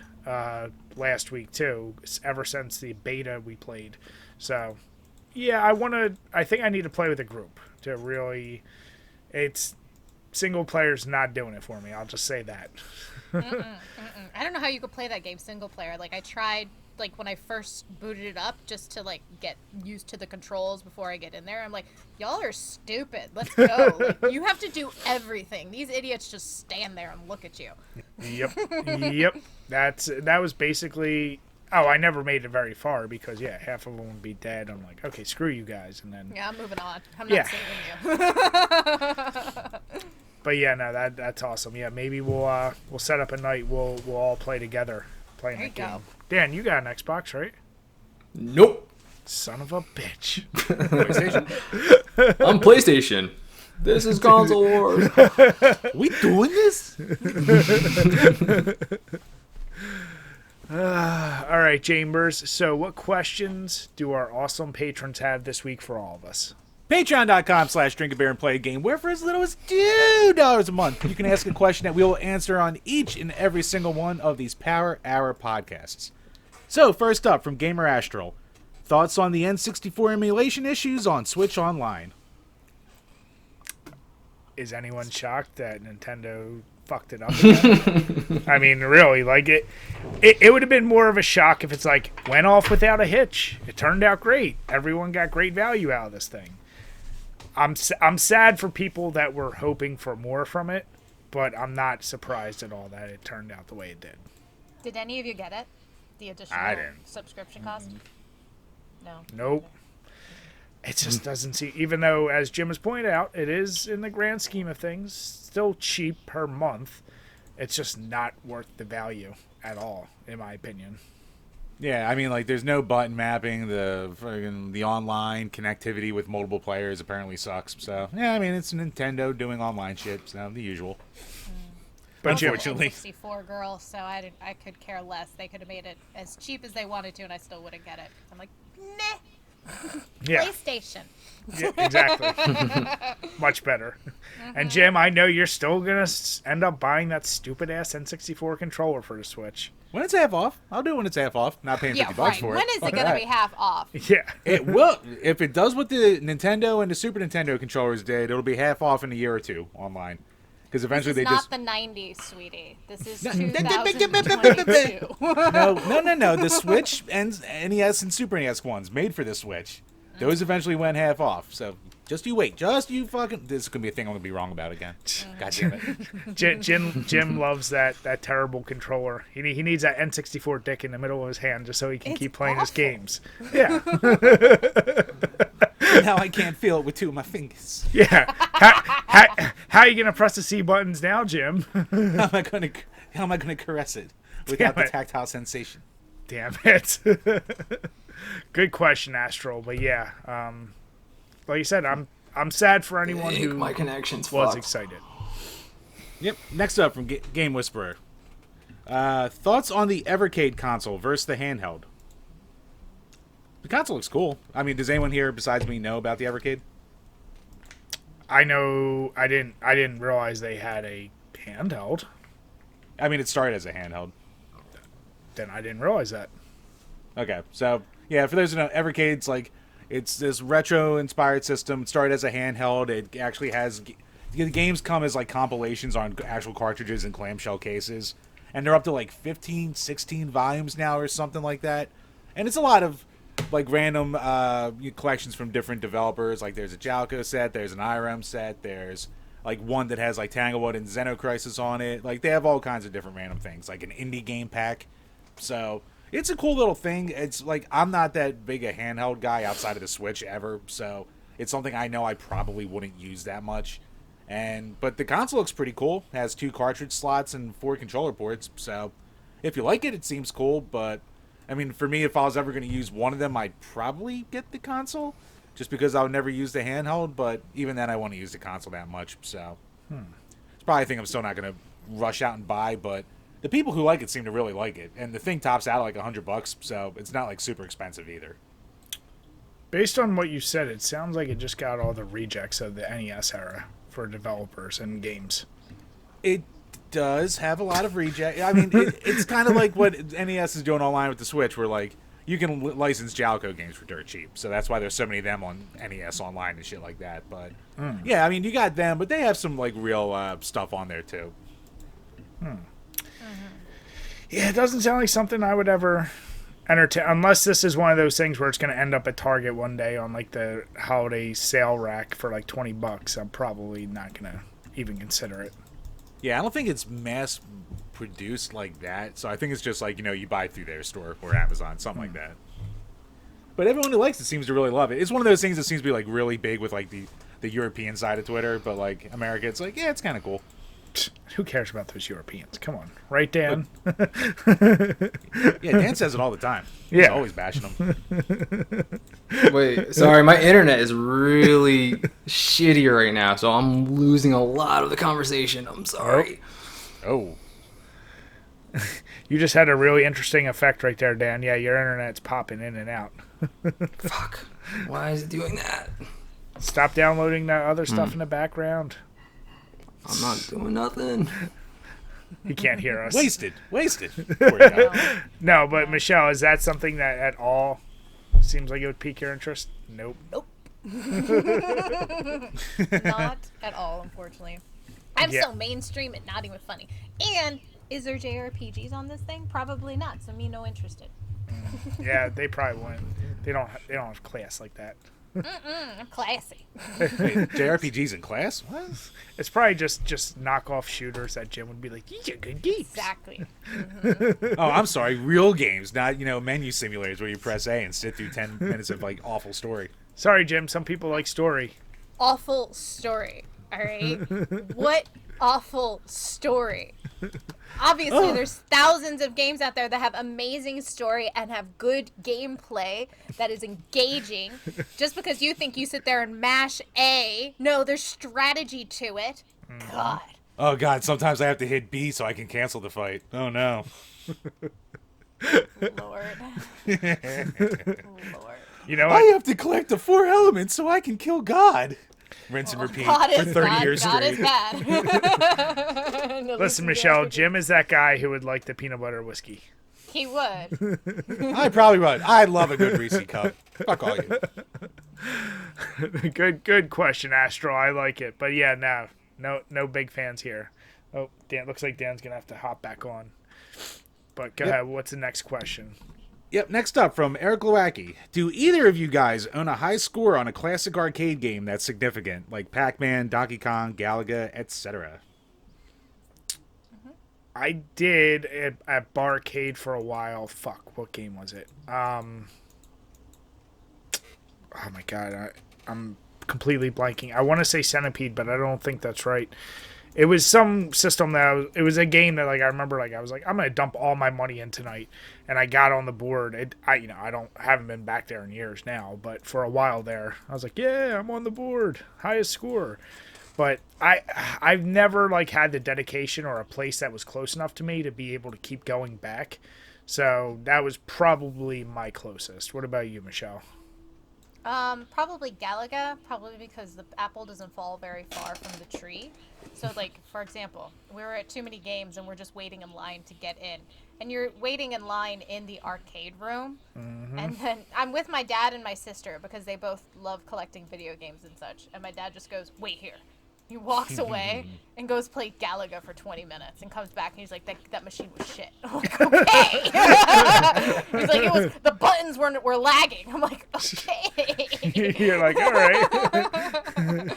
S1: last week too, ever since the beta we played. So yeah, I think I need to play with a group to really, it's single player's not doing it for me, I'll just say that.
S4: I don't know how you could play that game single player. Like I tried, like when I first booted it up, just to like get used to the controls before I get in there. I'm like, y'all are stupid. Let's go. Like, you have to do everything. These idiots just stand there and look at you.
S1: Yep. That was basically. Oh, I never made it very far because half of them would be dead. I'm like, okay, screw you guys, and then.
S4: Yeah, I'm moving on. I'm not saving you.
S1: But yeah, no, that's awesome. Yeah, maybe we'll set up a night. We'll all play together playing that game.
S4: Go.
S1: Dan, you got an Xbox, right?
S3: Nope.
S1: Son of a bitch.
S3: PlayStation. I'm PlayStation. This is console wars.
S2: We doing this?
S1: All right, Chambers. So what questions do our awesome patrons have this week for all of us?
S2: Patreon.com/DrinkABeerandPlayAGame, where for as little as $2 a month, you can ask a question that we will answer on each and every single one of these Power Hour podcasts. So, first up, from Gamer Astral, thoughts on the N64 emulation issues on Switch Online?
S1: Is anyone shocked that Nintendo fucked it up again? I mean, really, like it would have been more of a shock if it's like, went off without a hitch. It turned out great. Everyone got great value out of this thing. I'm sad for people that were hoping for more from it, but I'm not surprised at all that it turned out the way it did.
S4: Did any of you get it? The additional subscription cost? No.
S1: Nope. It just doesn't seem, even though, as Jim has pointed out, it is, in the grand scheme of things, still cheap per month. It's just not worth the value at all, in my opinion.
S2: Yeah, I mean, like, there's no button mapping. The online connectivity with multiple players apparently sucks. So, yeah, I mean, it's Nintendo doing online shit, so the usual.
S1: But
S2: unfortunately,
S4: I'm a 64 girl, so I could care less. They could have made it as cheap as they wanted to, and I still wouldn't get it. I'm like, meh.
S1: Yeah.
S4: PlayStation.
S1: Yeah, exactly. Much better. And Jim, I know you're still going to end up buying that stupid-ass N64 controller for the Switch.
S2: when it's half off, I'll do it when it's half off. Not paying $50 for it.
S4: When is it going to be half off?
S1: Yeah.
S2: It will. If it does what the Nintendo and the Super Nintendo controllers did, it'll be half off in a year or two online. Because eventually
S4: this is
S2: they
S4: not
S2: just...
S4: the 90s, sweetie. This is
S2: No.
S4: 2022.
S2: No. The Switch and NES and Super NES ones made for the Switch. Those eventually went half off. So just you wait. Just you fucking... This is going to be a thing I'm going to be wrong about again. God damn it.
S1: Jim loves that terrible controller. He needs that N64 dick in the middle of his hand just so he can keep playing his games. Yeah.
S2: Now I can't feel it with two of my fingers.
S1: Yeah. How are you going to press the C buttons now, Jim?
S2: How am I gonna caress it without the tactile sensation?
S1: Damn it. Good question, Astral. But yeah, like you said, I'm sad for anyone who
S3: my connection's
S1: was
S3: fucked.
S1: excited.
S2: Yep. Next up from Game Whisperer. Thoughts on the Evercade console versus the handheld? The console looks cool. I mean, does anyone here besides me know about the Evercade?
S1: I know. I didn't realize they had a handheld.
S2: I mean, it started as a handheld.
S1: Then I didn't realize that.
S2: Okay, so yeah, for those who know, Evercade's like it's this retro-inspired system. It started as a handheld. It actually has the games come as like compilations on actual cartridges and clamshell cases, and they're up to like 15, 16 volumes now or something like that. And it's a lot of like random collections from different developers. Like there's a Jalco set, there's an IRM set, there's like one that has like Tanglewood and Xenocrisis on it. Like they have all kinds of different random things, like an indie game pack. So it's a cool little thing. It's like I'm not that big a handheld guy outside of the Switch ever, so it's something I know I probably wouldn't use that much. But the console looks pretty cool. It has 2 cartridge slots and 4 controller ports. So if you like it, it seems cool. But I mean, for me, if I was ever going to use one of them, I'd probably get the console, just because I would never use the handheld. But even then, I want to use the console that much. So it's probably a thing I'm still not going to rush out and buy. But the people who like it seem to really like it, and the thing tops out at like $100, so it's not like super expensive either.
S1: Based on what you said, it sounds like it just got all the rejects of the NES era for developers and games.
S2: It does have a lot of reject. I mean, it's kind of like what NES is doing online with the Switch, where like you can license Jalco games for dirt cheap. So that's why there's so many of them on NES online and shit like that. But yeah, I mean, you got them, but they have some like real stuff on there too.
S1: Yeah, it doesn't sound like something I would ever entertain, unless this is one of those things where it's going to end up at Target one day on like the holiday sale rack for like $20. I'm probably not going to even consider it.
S2: Yeah, I don't think it's mass produced like that. So I think it's just like, you buy through their store or Amazon, something like that. But everyone who likes it seems to really love it. It's one of those things that seems to be like really big with like the European side of Twitter, but like America, it's like, yeah, it's kind of cool.
S1: Who cares about those Europeans? Come on. Right, Dan?
S2: Yeah, Dan says it all the time. He's always bashing them.
S3: Wait, sorry, my internet is really shitty right now, so I'm losing a lot of the conversation. I'm sorry.
S2: Oh.
S1: You just had a really interesting effect right there, Dan. Yeah, your internet's popping in and out.
S3: Fuck. Why is it doing that?
S1: Stop downloading that other stuff in the background.
S3: I'm not doing nothing.
S1: He can't hear us.
S2: Wasted. Poor guy.
S1: No, but Michelle, is that something that at all seems like it would pique your interest? Nope.
S4: Not at all, unfortunately. I'm so mainstream and not even funny. And is there JRPGs on this thing? Probably not. So me no interested.
S1: Yeah, they probably wouldn't. They don't have class like that.
S4: I'm classy.
S2: Wait, JRPGs in class? What?
S1: It's probably just knockoff shooters that Jim would be like, these are good games.
S4: Exactly.
S2: Oh, I'm sorry. Real games, not, menu simulators where you press A and sit through 10 minutes of, like, awful story.
S1: Sorry, Jim. Some people like story.
S4: Awful story. All right? What awful story? Obviously, there's thousands of games out there that have amazing story and have good gameplay that is engaging. Just because you think you sit there and mash A, no, there's strategy to it. God.
S2: Oh, God, sometimes I have to hit B so I can cancel the fight. Oh, no.
S4: Lord.
S2: I have to collect the 4 elements so I can kill God. Rinse and repeat for 30 years
S4: God
S2: straight.
S4: is bad.
S1: Listen, Michelle, Jim is that guy who would like the peanut butter whiskey.
S4: He would.
S2: I probably would. I love a good Reese cup. Fuck all you.
S1: Good question, Astro. I like it. But yeah, no big fans here. Oh, Dan, looks like Dan's going to have to hop back on. But go ahead. What's the next question?
S2: Yep, next up from Eric Lewacki. Do either of you guys own a high score on a classic arcade game that's significant, like Pac-Man, Donkey Kong, Galaga, etc.?
S1: I did at Barcade for a while. Fuck, what game was it? Oh my god, I'm completely blanking. I want to say Centipede, but I don't think that's right. It was some system it was a game that like I remember like I was like I'm gonna dump all my money in tonight, and I got on the board. I haven't been back there in years now, but for a while there I was like, yeah, I'm on the board, highest score. But I've never like had the dedication or a place that was close enough to me to be able to keep going back. So that was probably my closest. What about you, Michelle?
S4: Probably Galaga, probably because the apple doesn't fall very far from the tree. So, like, for example, we were at too many games and we're just waiting in line to get in. And you're waiting in line in the arcade room. Mm-hmm. And then I'm with my dad and my sister because they both love collecting video games and such. And my dad just goes, wait here. He walks away and goes play Galaga for 20 minutes and comes back and he's like, that machine was shit. I'm like, okay. He's like, the buttons were lagging. I'm like, okay.
S1: You're like, all right.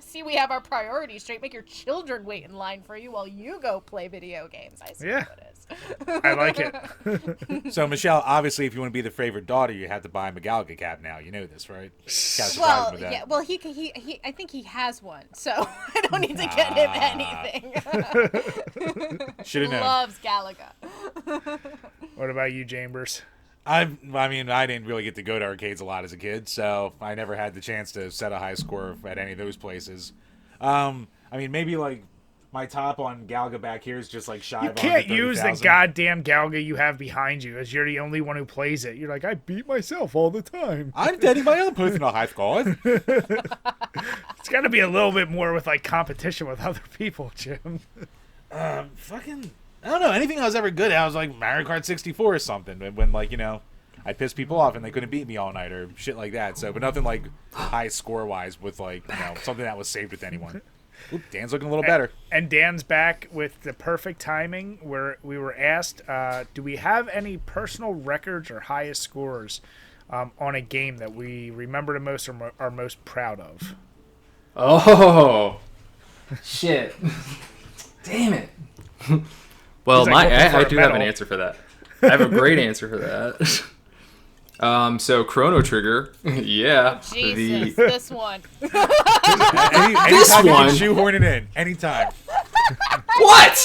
S4: See, we have our priorities straight. Make your children wait in line for you while you go play video games. I see how it is.
S1: I like it.
S2: So, Michelle, obviously, if you want to be the favorite daughter, you have to buy him a Galaga cap now. You know this, right?
S4: Well, yeah. Well, he I think he has one, so I don't need to get him anything.
S2: Should have known.
S4: Loves Galaga.
S1: What about you, Chambers?
S2: I mean, I didn't really get to go to arcades a lot as a kid, so I never had the chance to set a high score at any of those places. I mean, maybe like my top on Galaga back here is just like shy of 130,000.
S1: You can't use the goddamn Galaga you have behind you as you're the only one who plays it. You're like, I beat myself all the time.
S2: I'm dating my own personal high score.
S1: It's got to be a little bit more with like competition with other people, Jim.
S2: Fucking, I don't know. Anything I was ever good at, I was like Mario Kart 64 or something. When like, you know, I pissed people off and they couldn't beat me all night or shit like that. So, but nothing like high score wise with like, you know, something that was saved with anyone. Oop, Dan's looking a little better.
S1: And Dan's back with the perfect timing where we were asked, do we have any personal records or highest scores on a game that we remember the most or are most proud of?
S3: Oh, shit. Damn it. Well,
S1: like
S3: I do have an
S1: medal.
S3: answer for that. I have a great answer for that. So Chrono Trigger, yeah.
S4: Jesus, this one.
S2: Anytime
S3: This
S2: you
S3: one?
S2: can shoehorn it in. Anytime.
S3: What?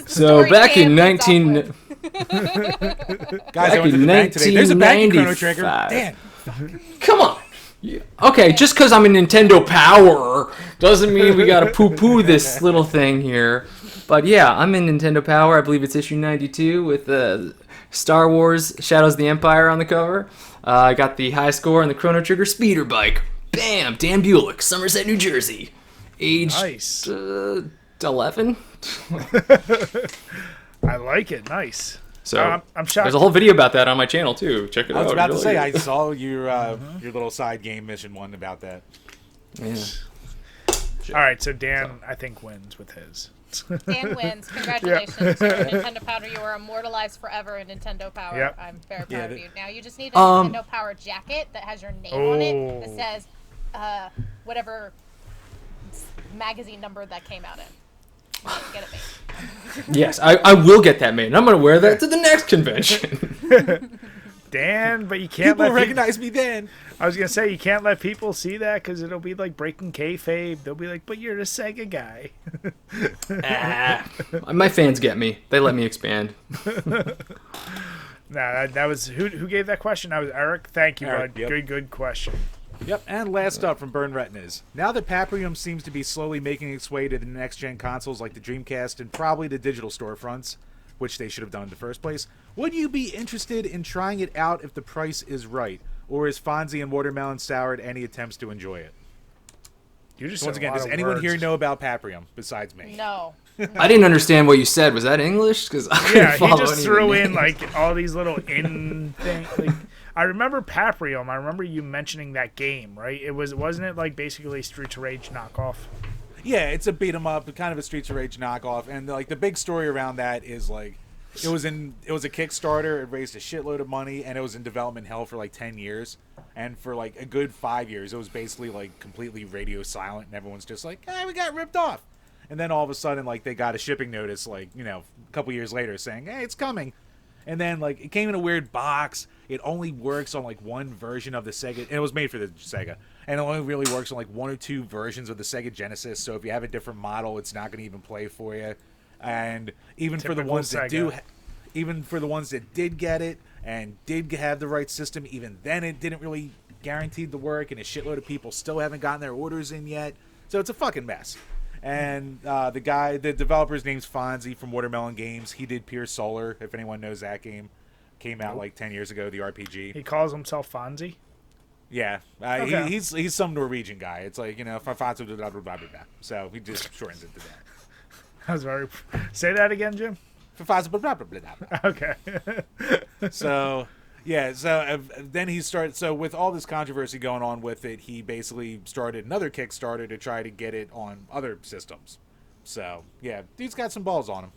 S3: So
S4: Story
S3: back in
S4: camp, it's
S3: 19...
S4: awkward.
S2: Guys, I
S3: Back
S2: went to
S3: in
S2: the bank today. There's a bank in Chrono Trigger.
S3: 1995.
S2: Dan.
S3: Come on. Yeah. Okay, just because I'm a Nintendo Power doesn't mean we gotta poo-poo this little thing here. But yeah, I'm in Nintendo Power. I believe it's issue 92 with Star Wars Shadows of the Empire on the cover. I got the high score on the Chrono Trigger speeder bike. Bam! Dan Bulick, Somerset, New Jersey. Age
S1: Nice.
S3: 11?
S1: I like it. Nice.
S3: So
S1: I'm shocked.
S3: there's a whole video about that on my channel too. Check it out.
S2: I was about to
S3: Really
S2: say,
S3: good.
S2: I saw your little side game mission one about that.
S3: Yeah.
S1: All right, so Dan, I think, wins with his.
S4: Dan wins. Congratulations. You're a Nintendo Power. You are immortalized forever in Nintendo Power.
S1: Yep.
S4: I'm very proud of you. Now you just need a
S3: Um,
S4: Nintendo Power jacket that has your name on it that
S1: Oh.
S4: says whatever magazine number that came out in. Get it made.
S3: Yes, I will get that made. And I'm going to wear that to the next convention.
S1: Dan, but you can't
S2: People
S1: let
S2: recognize me then.
S1: I was gonna say you can't let people see that because it'll be like breaking kayfabe. They'll be like, "But you're the Sega guy."
S3: My fans get me. They let me expand.
S1: Nah, that was who gave that question? That was Eric. Thank you,
S2: Eric,
S1: bud.
S2: yep.
S1: Good question.
S2: Yep, and last up from Burn Retinas. Now that Paprium seems to be slowly making its way to the next-gen consoles like the Dreamcast and probably the digital storefronts, which they should have done in the first place, would you be interested in trying it out if the price is right? Or is Fonzie and Watermelon soured any attempts to enjoy it?
S1: You just
S2: Once
S1: said a
S2: again,
S1: lot
S2: does
S1: of
S2: anyone
S1: words.
S2: here know about Paprium besides me?
S4: No.
S3: I didn't understand what you said. Was that English? Because I couldn't
S1: Yeah, he
S3: follow
S1: just
S3: any
S1: threw
S3: of the
S1: in
S3: names.
S1: like all these little in things. Like, I remember Paprium. I remember you mentioning that game, right? Wasn't it like basically Streets of Rage knockoff?
S2: Yeah, it's a beat 'em up, kind of a Streets of Rage knockoff, and like the big story around that is like it was a Kickstarter. It raised a shitload of money, and it was in development hell for like 10 years. And for like a good 5 years, it was basically like completely radio silent, and everyone's just like, "Hey, we got ripped off." And then all of a sudden, like they got a shipping notice, like a couple years later, saying, "Hey, it's coming." And then like it came in a weird box. It only works on like one version of the Sega. And it was made for the Sega, and it only really works on like one or two versions of the Sega Genesis. So if you have a different model, it's not going to even play for you. And even for the
S1: Typical
S2: ones that
S1: Sega.
S2: even for the ones that did get it and did have the right system, even then it didn't really guarantee the work, and a shitload of people still haven't gotten their orders in yet. So it's a fucking mess. And the developer's name's Fonzie from Watermelon Games. He did Pure Solar, if anyone knows that game. Came out like 10 years ago, the RPG.
S1: He calls himself Fonzie.
S2: Yeah,
S1: Okay.
S2: he's some Norwegian guy. It's like, Fonzie, blah, blah, blah, blah, blah. So he just shortens it to that.
S1: I was very. Say that again, Jim.
S2: Fonzie, blah, blah, blah, blah, blah.
S1: Okay.
S2: So, Yeah, so then he started. So with all this controversy going on with it, he basically started another Kickstarter to try to get it on other systems. So yeah, dude's got some balls on him.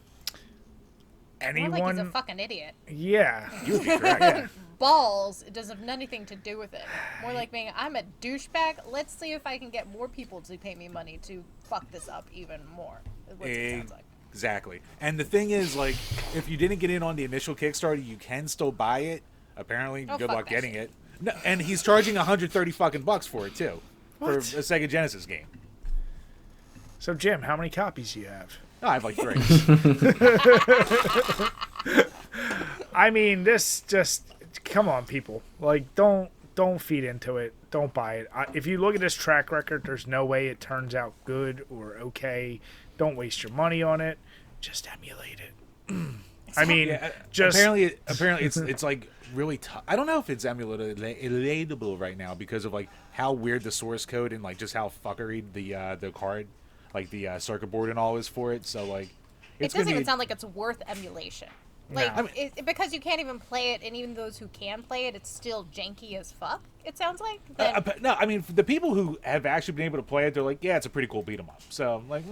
S4: More like he's a fucking idiot.
S1: Yeah.
S2: You would be correct. Yeah.
S4: Balls, it doesn't have anything to do with it. More like being, I'm a douchebag. Let's see if I can get more people to pay me money to fuck this up even more. Is what it sounds like.
S2: Exactly. And the thing is, like, if you didn't get in on the initial Kickstarter, you can still buy it. Apparently, good luck getting it. No, and he's charging $130 fucking bucks for it too, for a Sega Genesis game.
S1: So Jim, how many copies do you have?
S2: Oh, I have like 3.
S1: I mean, this just come on, people. Like, don't feed into it. Don't buy it. If you look at this track record, there's no way it turns out good or okay. Don't waste your money on it. Just emulate it. I mean, just
S2: apparently it's like really tough. I don't know if it's emulatable right now because of like how weird the source code and like just how fuckery the card, like the circuit board and all is for it. So like,
S4: it doesn't even sound like it's worth emulation. Like,
S1: No.
S4: because you can't even play it, and even those who can play it, it's still janky as fuck, it sounds like.
S2: No, I mean, the people who have actually been able to play it, they're like, yeah, it's a pretty cool beat 'em up. So, like,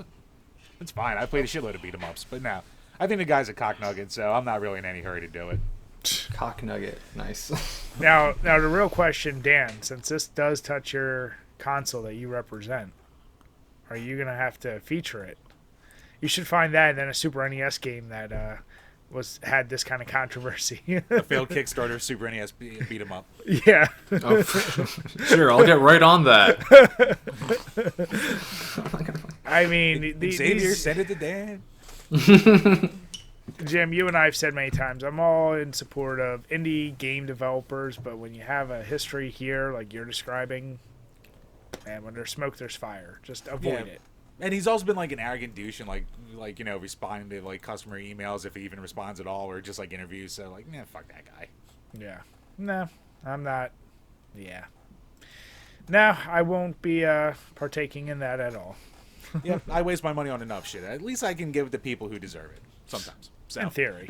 S2: it's fine. I played a shitload of beat 'em ups, but now I think the guy's a cock nugget, so I'm not really in any hurry to do it.
S3: Cock nugget. Nice.
S1: Now the real question, Dan, since this does touch your console that you represent, are you going to have to feature it? You should find that and then a Super NES game that had this kind of controversy.
S2: A failed Kickstarter Super NES beat 'em up.
S1: Yeah.
S3: Oh, sure, I'll get right on that.
S1: I mean,
S2: Xavier, send it to Dan.
S1: Jim, you and I have said many times, I'm all in support of indie game developers, but when you have a history here like you're describing, and when there's smoke, there's fire. Just avoid it.
S2: And he's also been like an arrogant douche and like responding to like customer emails if he even responds at all, or just like interviews. So like, man, fuck that guy.
S1: Yeah. No, I'm not. Yeah. No, I won't be partaking in that at all.
S2: Yeah, I waste my money on enough shit. At least I can give it to people who deserve it sometimes. So,
S1: In theory.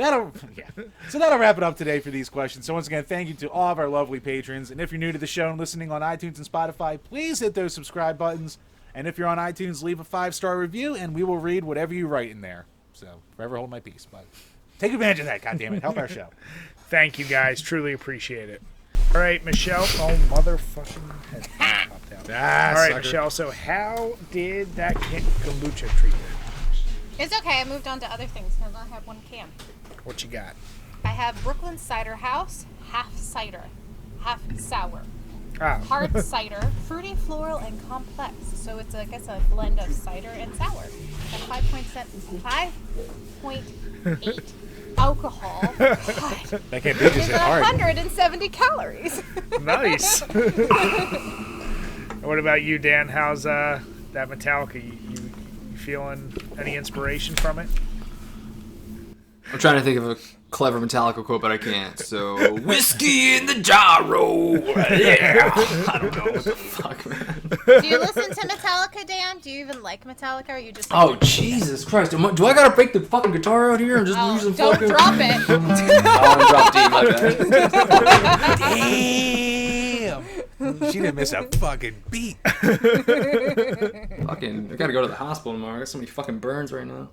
S2: So that'll wrap it up today for these questions. So once again, thank you to all of our lovely patrons. And if you're new to the show and listening on iTunes and Spotify, please hit those subscribe buttons. And if you're on iTunes, leave a 5-star review, and we will read whatever you write in there. So forever hold my peace. But take advantage of that, goddammit. Help our show.
S1: Thank you, guys. Truly appreciate it. All right, Michelle. Oh, motherfucking head popped out. All right,
S2: sucker.
S1: Michelle. So how did that kombucha treat you?
S4: It's okay, I moved on to other things because I have one can.
S1: What you got?
S4: I have Brooklyn Cider House, half cider, half sour.
S1: Oh.
S4: Hard cider, fruity, floral, and complex. So it's, I guess, a blend of cider and sour. At 5.8 alcohol. God.
S2: That can't be just
S4: It's
S2: hit hard.
S4: 170 calories.
S1: Nice. What about you, Dan? How's that Metallica? You feeling any inspiration from it?
S3: I'm trying to think of a clever Metallica quote, but I can't. So, whiskey in the gyro. Yeah. I don't know what the fuck, man.
S4: Do you listen to Metallica, Dan? Do you even like Metallica? Or are you just
S3: Oh, Jesus Christ. Do I gotta break the fucking guitar out here and just use some
S4: don't
S3: fucking...
S4: drop it.
S3: Oh, I'm drop D, my bad.
S2: Damn. She didn't miss a fucking beat.
S3: Fucking, I gotta go to the hospital tomorrow. I got so many fucking burns right now.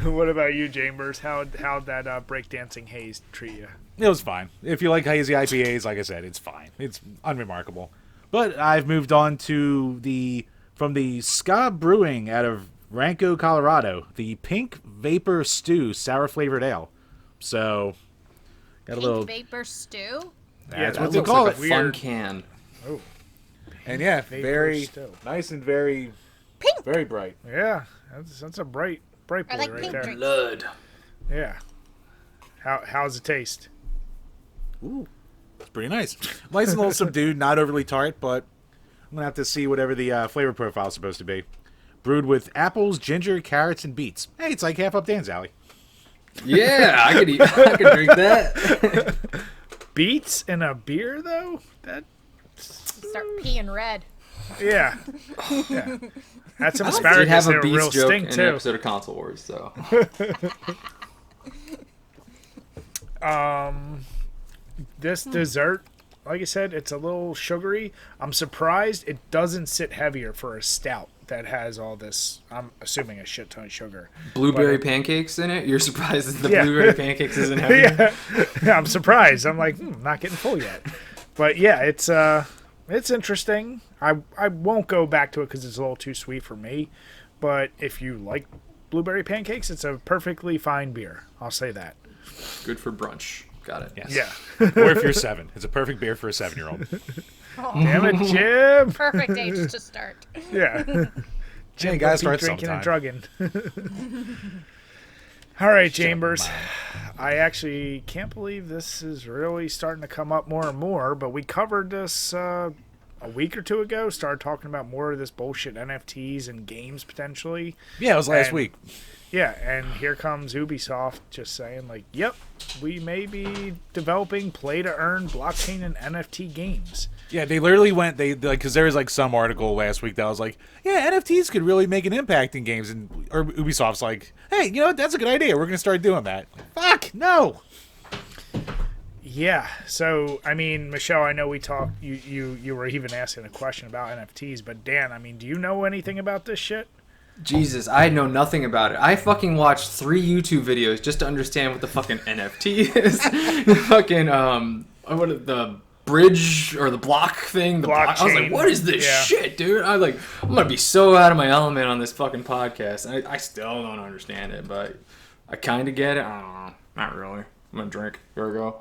S1: What about you, Chambers? How'd that breakdancing haze treat you?
S2: It was fine. If you like hazy IPAs, like I said, it's fine. It's unremarkable. But I've moved on to from the Ska Brewing out of Rancho, Colorado, the Pink Vapor Stew Sour Flavored Ale. So, got a little...
S4: Vapor Stew?
S2: That's
S1: that
S2: what they
S1: looks
S2: call
S1: like
S2: it.
S1: a
S3: Fun
S1: weird
S3: can.
S1: Oh,
S2: And yeah,
S1: Vapor
S2: very
S1: Stew.
S2: nice and very,
S4: Pink.
S2: very bright.
S1: yeah. That's a bright boy
S4: I like
S1: right
S4: pink
S1: there.
S4: drink.
S3: Blood.
S1: Yeah. How's it taste?
S2: Ooh, it's pretty nice. Nice and a little subdued, not overly tart, but I'm gonna have to see whatever the flavor profile is supposed to be. Brewed with apples, ginger, carrots, and beets. Hey, it's like half up Dan's alley.
S3: Yeah, I could drink that.
S1: Beets in a beer, though? That
S4: Start peeing red.
S1: Yeah. Yeah. Had some
S3: Did
S1: asparagus.
S3: have
S1: They
S3: a
S1: were real
S3: beast joke
S1: stink
S3: in an
S1: too.
S3: episode of Console Wars, so.
S1: This dessert, like I said, it's a little sugary. I'm surprised it doesn't sit heavier for a stout that has all this, I'm assuming, a shit ton of sugar.
S3: Blueberry
S1: But
S3: pancakes in it? You're surprised that the
S1: Yeah.
S3: blueberry pancakes isn't heavy?
S1: Yeah, I'm surprised. I'm like, not getting full yet. But yeah, it's interesting. I won't go back to it because it's a little too sweet for me. But if you like blueberry pancakes, it's a perfectly fine beer. I'll say that.
S3: Good for brunch. Got it.
S2: Yes.
S1: Yeah.
S2: Or if you're 7. It's a perfect beer for a 7-year-old.
S1: Damn it, Jim.
S4: Perfect age to start.
S1: Yeah.
S2: Jim,
S1: Jim,
S2: gotta
S1: don't be
S2: start
S1: drinking
S2: sometime.
S1: and drugging. All right, Chambers. I actually can't believe this is really starting to come up more and more, but we covered this a week or two ago, started talking about more of this bullshit NFTs and games potentially.
S2: Yeah, it was last
S1: And-
S2: week.
S1: Yeah, and here comes Ubisoft just saying, like, yep, we may be developing play-to-earn blockchain and NFT games.
S2: Yeah, they literally went, like, because there was, like, some article last week that was like, yeah, NFTs could really make an impact in games. And or Ubisoft's like, hey, you know what? That's a good idea. We're going to start doing that. Fuck, no.
S1: Yeah, so, I mean, Michelle, I know we talked, you were even asking a question about NFTs, but Dan, I mean, do you know anything about this shit?
S3: Jesus, I know nothing about it. I fucking watched 3 YouTube videos just to understand what the fucking NFT is. The fucking, the bridge or the block thing. The block. I was like,
S1: Blockchain.
S3: what is this
S1: Yeah.
S3: shit, dude? I was like, I'm going to be so out of my element on this fucking podcast. I still don't understand it, but I kind of get it. I don't know. Not really. I'm going to drink. Here we go.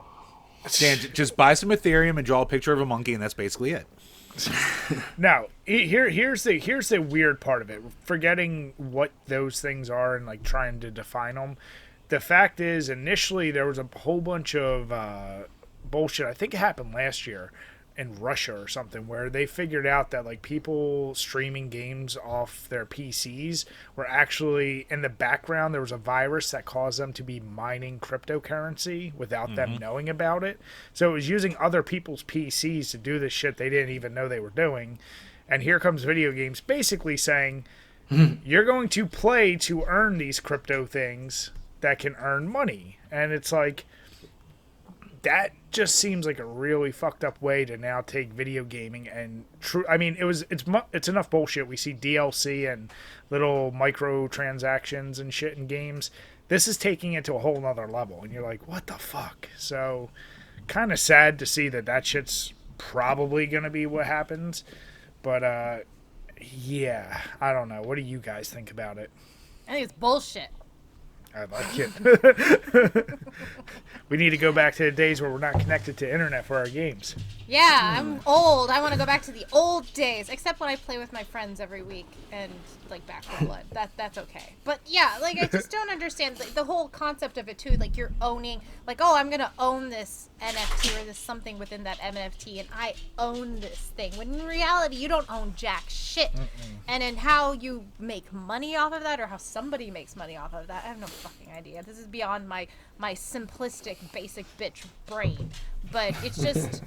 S2: Dan, just buy some Ethereum and draw a picture of a monkey, and that's basically it.
S1: Now, here's the weird part of it. Forgetting what those things are and like trying to define them. The fact is, initially there was a whole bunch of bullshit. I think it happened last year in Russia or something, where they figured out that like people streaming games off their PCs were actually in the background. There was a virus that caused them to be mining cryptocurrency without them knowing about it. So it was using other people's PCs to do this shit they didn't even know they were doing. And here comes video games basically saying, you're going to play to earn these crypto things that can earn money. And it's like, that just seems like a really fucked up way to now take video gaming and I mean, it's enough bullshit. We see DLC and little microtransactions and shit in games. This is taking it to a whole nother level, and you're like, what the fuck? So, kind of sad to see that shit's probably gonna be what happens. But yeah, I don't know. What do you guys think about it?
S4: I think it's bullshit.
S1: I like it. We need to go back to the days where we're not connected to internet for our games.
S4: Yeah, I'm old. I want to go back to the old days, except when I play with my friends every week and like Back 4 Blood. That's okay. But yeah, like I just don't understand like, the whole concept of it too. Like you're owning, like oh, I'm gonna own this NFT or this something within that NFT, and I own this thing. When in reality, you don't own jack shit. And in how you make money off of that, or how somebody makes money off of that, I have no fucking idea. This is beyond my simplistic, basic bitch brain. But it's just.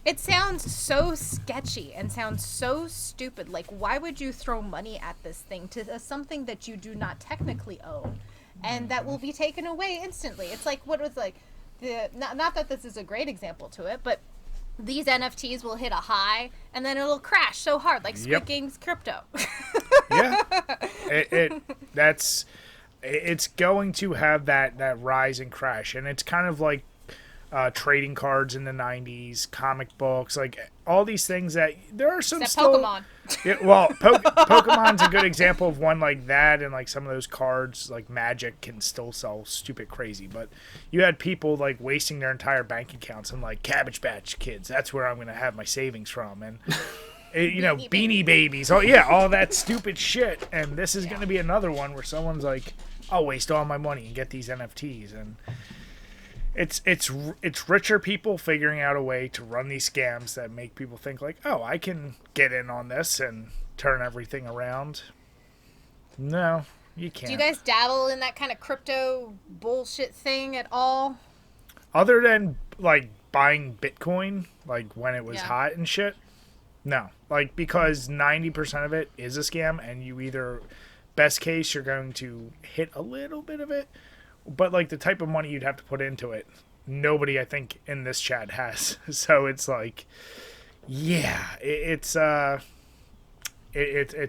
S4: It sounds so sketchy and sounds so stupid. Like, why would you throw money at this thing to something that you do not technically own, and that will be taken away instantly? It's like what was like not that this is a great example to it, but these NFTs will hit a high and then it'll crash so hard, like Squid Game's crypto.
S1: Yeah, it's going to have that rise and crash, and it's kind of like. Trading cards in the 90s, comic books, like all these things that there are some
S4: Except
S1: still,
S4: Pokemon.
S1: Yeah, well, Pokemon's a good example of one like that, and like some of those cards, like Magic, can still sell stupid crazy. But you had people like wasting their entire bank accounts and like Cabbage Patch Kids. That's where I'm going to have my savings from, and you know, Beanie Babies. Oh yeah, all that stupid shit. And this is going to be another one where someone's like, I'll waste all my money and get these NFTs and. It's richer people figuring out a way to run these scams that make people think like, oh, I can get in on this and turn everything around. No, you can't.
S4: Do you guys dabble in that kind of crypto bullshit thing at all?
S1: Other than like buying Bitcoin, like when it was
S4: Yeah.
S1: hot and shit. No, like, because 90% of it is a scam, and you either, best case, you're going to hit a little bit of it, but like the type of money you'd have to put into it, nobody I think in this chat has. So it's like, yeah, it's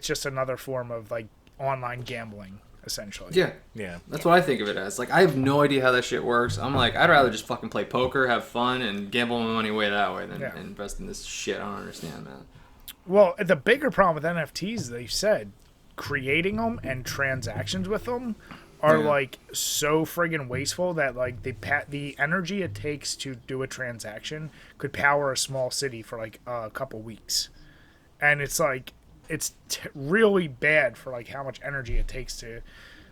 S1: just another form of like online gambling, essentially.
S3: Yeah. That's what I think of it as. Like, I have no idea how that shit works. I'm like, I'd rather just fucking play poker, have fun, and gamble my money away that way than invest in this shit. I don't understand that.
S1: Well, the bigger problem with NFTs, they said, creating them and transactions with them are like so friggin' wasteful that like the energy it takes to do a transaction could power a small city for like a couple weeks, and it's like it's really bad for like how much energy it takes to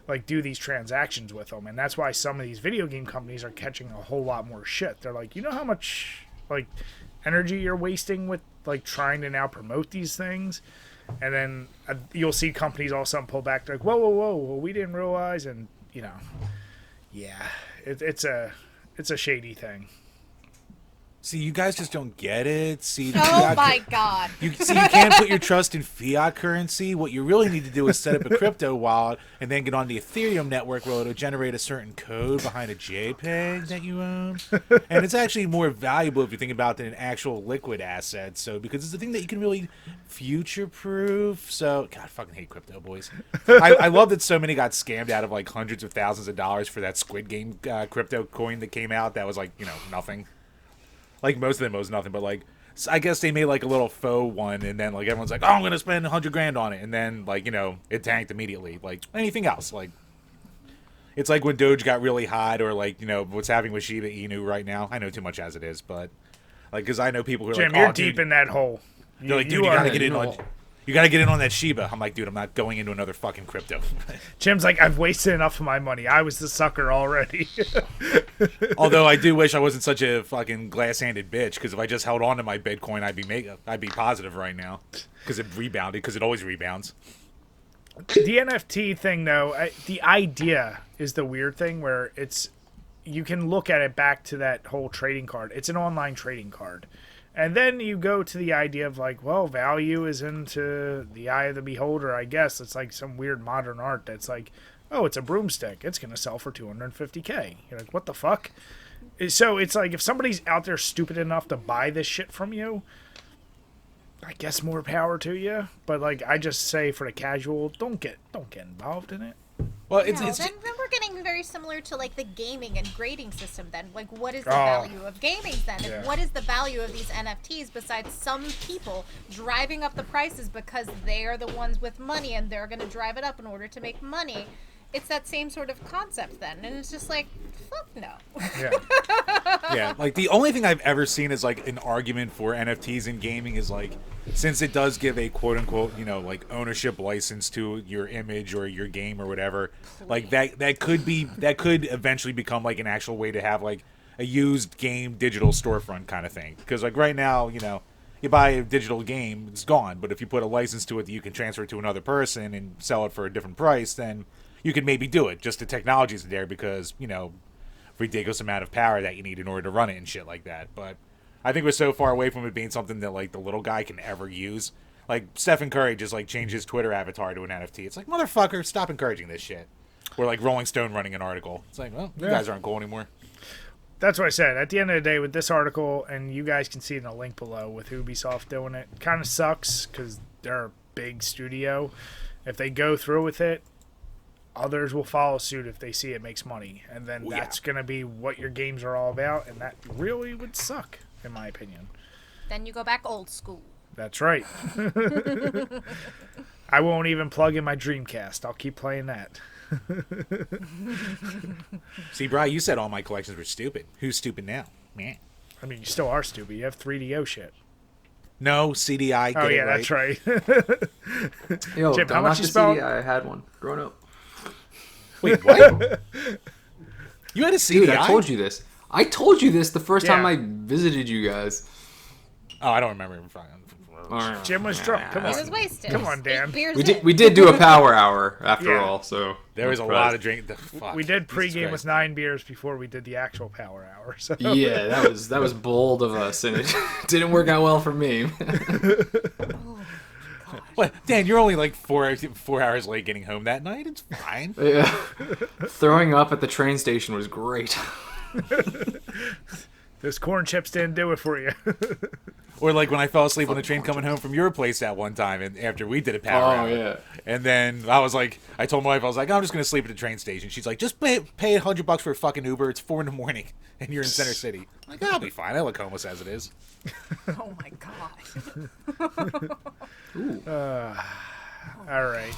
S1: like do these transactions with them, and that's why some of these video game companies are catching a whole lot more shit. They're like, you know how much like energy you're wasting with like trying to now promote these things. And then you'll see companies all of a sudden pull back. They're like, whoa, we didn't realize. And, you know, yeah, it's a shady thing.
S2: See, you guys just don't get it. See,
S4: oh my God!
S2: You can't put your trust in fiat currency. What you really need to do is set up a crypto wallet and then get on the Ethereum network where it'll generate a certain code behind a JPEG that you own. And it's actually more valuable if you think about it than an actual liquid asset. So because it's the thing that you can really future-proof. So, God, I fucking hate crypto, boys. I love that so many got scammed out of like hundreds of thousands of dollars for that Squid Game crypto coin that came out. That was like, nothing. Like, most of them was nothing, but, like, I guess they made, like, a little faux one, and then, like, everyone's like, oh, I'm going to spend $100,000 on it, and then, like, it tanked immediately. Like, anything else, like, it's like when Doge got really hot, or, like, what's happening with Shiba Inu right now. I know too much as it is, but, like, because I know people who are
S1: Jim,
S2: like,
S1: you're deep in that hole.
S2: You're like, dude, you got to get in on... You got to get in on that Shiba. I'm like, dude, I'm not going into another fucking crypto.
S1: Jim's like, I've wasted enough of my money. I was the sucker already.
S2: Although I do wish I wasn't such a fucking glass-handed bitch, because if I just held on to my Bitcoin, I'd be positive right now, because it rebounded, because it always rebounds.
S1: The NFT thing, though, the idea is the weird thing where you can look at it back to that whole trading card. It's an online trading card. And then you go to the idea of like, well, value is into the eye of the beholder, I guess. It's like some weird modern art that's like, oh, it's a broomstick. It's going to sell for $250K. You're like, what the fuck? So it's like if somebody's out there stupid enough to buy this shit from you, I guess more power to you. But like I just say for the casual, don't get involved in it.
S2: Well,
S4: then we're getting very similar to like the gaming and grading system. Then, like, what is the value of gaming? Then,
S1: Yeah.
S4: what is the value of these NFTs besides some people driving up the prices because they are the ones with money and they're going to drive it up in order to make money? It's that same sort of concept then, and it's just like, fuck no.
S2: Yeah, like the only thing I've ever seen is like an argument for NFTs in gaming is like, since it does give a quote unquote, like ownership license to your image or your game or whatever, like that could eventually become like an actual way to have like a used game digital storefront kind of thing. Because like right now, you buy a digital game, it's gone. But if you put a license to it that you can transfer to another person and sell it for a different price, then you could maybe do it. Just the technology is there because, ridiculous amount of power that you need in order to run it and shit like that. But I think we're so far away from it being something that, like, the little guy can ever use. Like, Stephen Curry just, like, changed his Twitter avatar to an NFT. It's like, motherfucker, stop encouraging this shit. Or, like, Rolling Stone running an article. It's like, well, you guys aren't cool anymore.
S1: That's what I said. At the end of the day, with this article, and you guys can see in the link below with Ubisoft doing it, kind of sucks because they're a big studio. If they go through with it, others will follow suit if they see it makes money. And then that's going to be what your games are all about, and that really would suck, in my opinion.
S4: Then you go back old school.
S1: That's right. I won't even plug in my Dreamcast. I'll keep playing that.
S2: See, Brian, you said all my collections were stupid. Who's stupid now? Meh.
S1: I mean, you still are stupid. You have 3DO shit.
S2: No, CDI.
S1: Oh, yeah, that's right.
S3: Yo,
S1: Jim,
S3: don't
S1: how much
S3: knock
S1: you
S3: the
S1: spelled?
S3: CDI. I had one growing up.
S2: Wait, what? You had a CDI?
S3: Dude, I told you this. I told you this the first time
S1: Yeah.
S3: I visited you guys.
S2: Oh, I don't remember.
S1: Jim was drunk. Come
S4: He
S1: on.
S4: was wasted.
S1: Come on, Dan.
S4: 8 beers
S3: We
S4: in.
S3: did do a power hour after
S1: Yeah.
S3: all, so
S2: There was a lot of drink. Fuck.
S1: We did
S2: Jesus
S1: pregame
S2: Christ.
S1: with 9 beers before we did the actual power hour. So
S3: yeah, that was bold of us, and it didn't work out well for me.
S2: What, Dan, you're only like 4 hours late getting home that night. It's fine.
S3: Yeah. Throwing up at the train station was great.
S1: those corn chips didn't do it for you.
S2: Or like when I fell asleep on the train coming home from your place that one time, and after we did a power hour.
S3: Yeah.
S2: And then I was like, I told my wife, I was like, I'm just gonna sleep at the train station. She's like, just pay $100 for a fucking Uber. It's 4 a.m. and you're in Center City. I'm like, I'll be fine. I look homeless as it is.
S4: Oh my god.
S1: All right.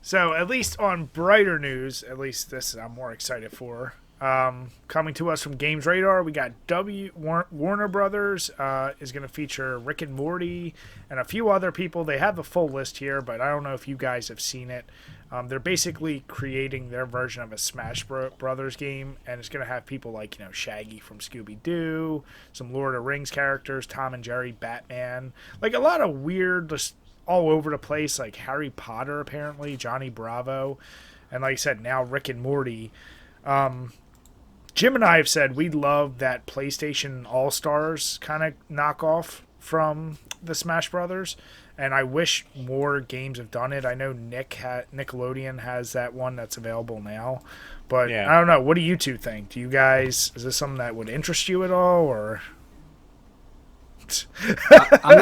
S1: So at least on brighter news, at least this I'm more excited for. Coming to us from Games Radar, we got Warner Brothers is going to feature Rick and Morty and a few other people. They have the full list here, but I don't know if you guys have seen it. They're basically creating their version of a Smash Brothers game, and it's going to have people like, Shaggy from Scooby-Doo, some Lord of the Rings characters, Tom and Jerry, Batman, like a lot of weird, just all over the place, like Harry Potter apparently, Johnny Bravo, and like I said, now Rick and Morty. Jim and I have said we love that PlayStation All-Stars kind of knockoff from the Smash Brothers, and I wish more games have done it. I know Nickelodeon has that one that's available now, but
S2: Yeah.
S1: I don't know. What do you two think? Do you guys, is this something that would interest you at all, or?
S3: I'm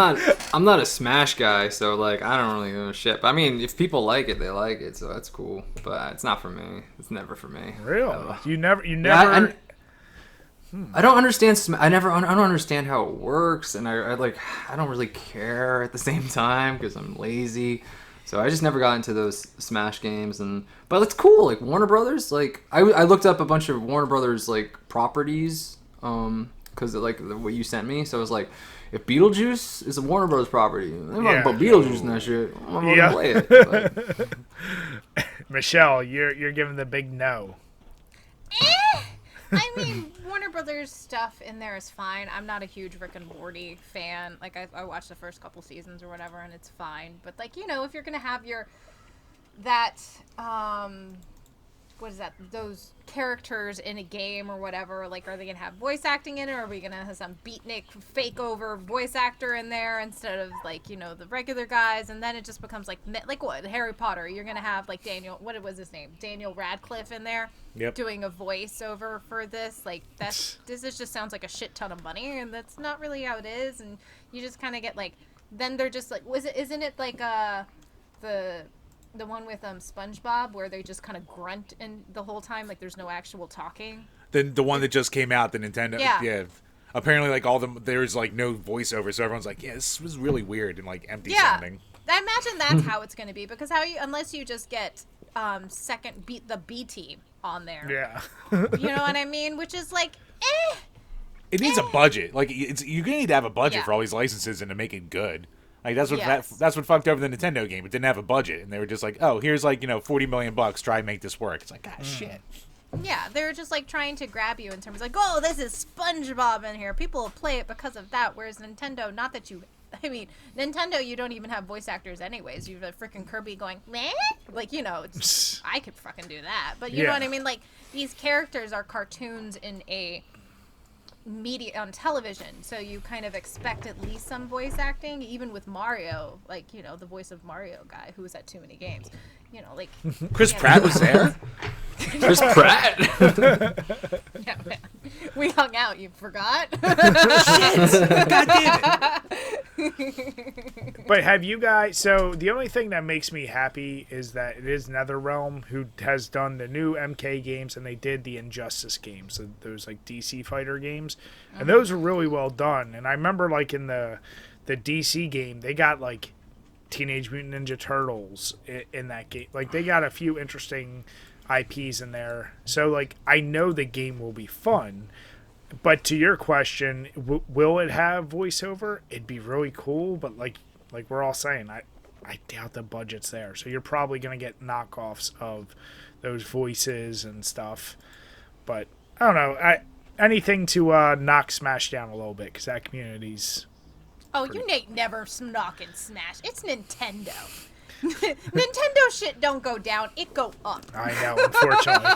S3: not a Smash guy, so like I don't really give a shit. But I mean, if people like it, they like it, so that's cool. But it's not for me. It's never for me.
S1: Real? You never.
S3: Yeah, I don't understand. I don't understand how it works, and I don't really care at the same time because I'm lazy. So I just never got into those Smash games, but it's cool. Like Warner Brothers, like I looked up a bunch of Warner Brothers like properties, because like what you sent me. So I was like, if Beetlejuice is a Warner Brothers property, I'm
S1: Yeah.
S3: about Beetlejuice and that shit. I'm gonna
S1: Yeah.
S3: play it. But,
S1: Michelle, you're giving the big no.
S4: I mean, Warner Brothers stuff in there is fine. I'm not a huge Rick and Morty fan. Like, I watched the first couple seasons or whatever, and it's fine. But, like, if you're going to have what is that? Those characters in a game or whatever, like, are they going to have voice acting in it, or are we going to have some beatnik fake over voice actor in there instead of, like, the regular guys? And then it just becomes like what? Harry Potter. You're going to have, like, what was his name? Daniel Radcliffe in there.
S2: Yep.
S4: Doing a voiceover for this, like this just sounds like a shit ton of money, and that's not really how it is. And you just kind of get like, then they're just like, isn't it like the one with SpongeBob where they just kind of grunt and the whole time, like there's no actual talking.
S2: The one that just came out, the Nintendo.
S4: Yeah.
S2: Apparently, like there's like no voiceover, so everyone's like, yeah, this was really weird and like empty
S4: Yeah.
S2: sounding.
S4: I imagine that's how it's going to be, because unless you just get the B team on there.
S1: Yeah.
S4: You know what I mean? Which is like,
S2: It needs a budget. Like you're gonna need to have a budget
S4: Yeah.
S2: for all these licenses and to make it good. Like that's what
S4: Yes.
S2: that's what fucked over the Nintendo game. It didn't have a budget, and they were just like, oh, here's like $40 million. Try and make this work. It's like, God, shit.
S4: yeah, they're just like trying to grab you in terms of like, oh, this is SpongeBob in here. People will play it because of that. Whereas Nintendo, Nintendo, you don't even have voice actors anyways. You have freaking Kirby going, meh? Like, I could fucking do that. But you know what I mean? Like, these characters are cartoons in a media on television, so you kind of expect at least some voice acting. Even with Mario, like, the voice of Mario guy who was at too many games. Like
S2: Chris Pratt was there.
S3: Chris Pratt.
S4: yeah, man. We hung out, you forgot?
S2: Shit! God damn it!
S1: But have you guys? So the only thing that makes me happy is that it is NetherRealm who has done the new MK games, and they did the Injustice games, so those like DC fighter games, and those are really well done. And I remember like in the DC game, they got like Teenage Mutant Ninja Turtles in that game. Like they got a few interesting IPs in there. So like I know the game will be fun. But to your question, will it have voiceover? It'd be really cool, but like we're all saying, I doubt the budget's there. So you're probably going to get knockoffs of those voices and stuff. But I don't know. Anything to knock Smash down a little bit, because that community's
S4: Oh, you ain't never knocking Smash. It's Nintendo. Nintendo shit don't go down, it go up.
S1: I know, unfortunately.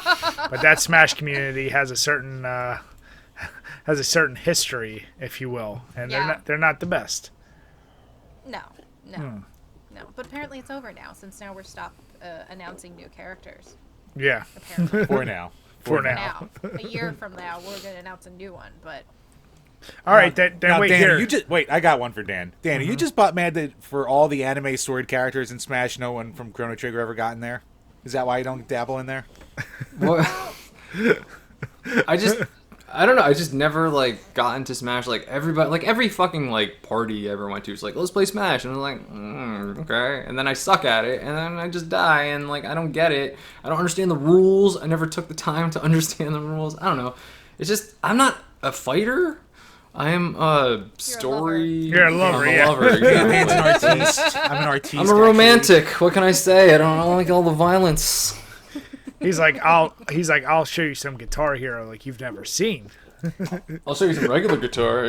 S1: But that Smash community has a certain history, if you will, and they're not the best.
S4: No. But apparently it's over now, since now we're stopped announcing new characters.
S1: Yeah.
S4: Apparently.
S2: For now.
S1: For now.
S4: A year from now, we're gonna announce a new one, but.
S1: All right, then wait
S2: Danny,
S1: here.
S2: you just wait. I got one for Dan. Danny, you just bought mad that for all the anime sword characters in Smash, no one from Chrono Trigger ever got in there. Is that why you don't dabble in there?
S3: What? I don't know. I just never like got into Smash. Like everybody, like every fucking like party I ever went to was like, let's play Smash, and I'm like, okay. And then I suck at it, and then I just die, and like I don't get it. I don't understand the rules. I never took the time to understand the rules. I don't know. It's just I'm not a fighter. I am a story.
S1: You're a lover.
S3: I'm a
S1: Yeah.
S3: lover.
S2: Dan's an artiste. I'm an artiste.
S3: I'm a romantic. What can I say? I don't like all the violence.
S1: He's like, I'll show you some Guitar Hero like you've never seen.
S3: I'll show you some regular guitar.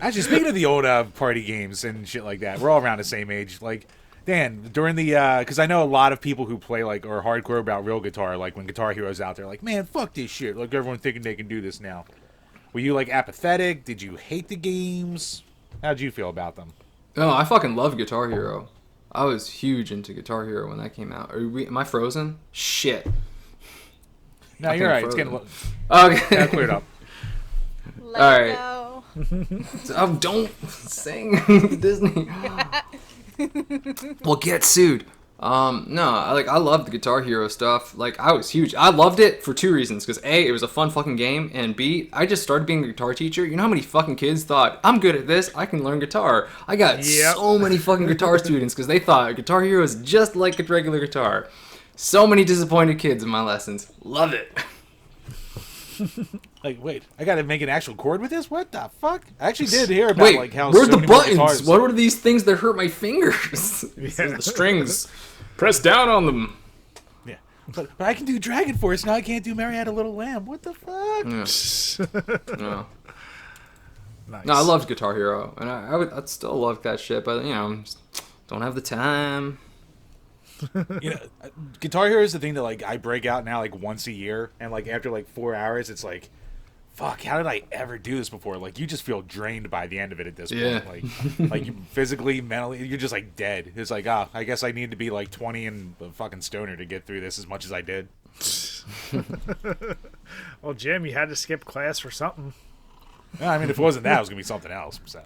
S2: Actually, speaking of the old party games and shit like that, we're all around the same age. Like, Dan, during the, because I know a lot of people who play, like, or hardcore about real guitar, like, when Guitar Hero's out there, like, man, fuck this shit. Like, everyone thinking they can do this now. Were you, like, apathetic? Did you hate the games? How'd you feel about them?
S3: Oh, I fucking love Guitar Hero. I was huge into Guitar Hero when that came out. Am I frozen? Shit.
S2: No, you're right. It's getting
S3: Okay.
S2: yeah, cleared up.
S4: Let
S3: All right.
S4: go.
S3: Oh, don't sing Disney. We'll get sued. No, I love the Guitar Hero stuff. Like, I was huge. I loved it for two reasons. Because A, it was a fun fucking game. And B, I just started being a guitar teacher. You know how many fucking kids thought, I'm good at this, I can learn guitar. I got so many fucking guitar students because they thought Guitar Hero is just like a regular guitar. So many disappointed kids in my lessons. Love it.
S2: Like, wait, I gotta make an actual chord with this? What the fuck? I actually did hear about, like, how
S3: where's
S2: so
S3: the
S2: many more
S3: buttons?
S2: guitars-
S3: What are these things that hurt my fingers? The strings. Press down on them.
S2: Yeah. But I can do Dragon Force, now I can't do Mary Had a Little Lamb. What the fuck?
S3: No.
S1: Nice.
S3: No, I loved Guitar Hero, and I'd still love that shit, but you know, just don't have the time.
S2: You know, Guitar Hero is the thing that, like, I break out now, like, once a year, and, like, after, like, 4 hours, it's like, fuck, how did I ever do this before? Like, you just feel drained by the end of it at this point. Like you physically, mentally, you're just, like, dead. It's like, I guess I need to be, like, 20 and a fucking stoner to get through this as much as I did.
S1: Well, Jim, you had to skip class for something.
S2: No, I mean, if it wasn't that, it was going to be something else, so.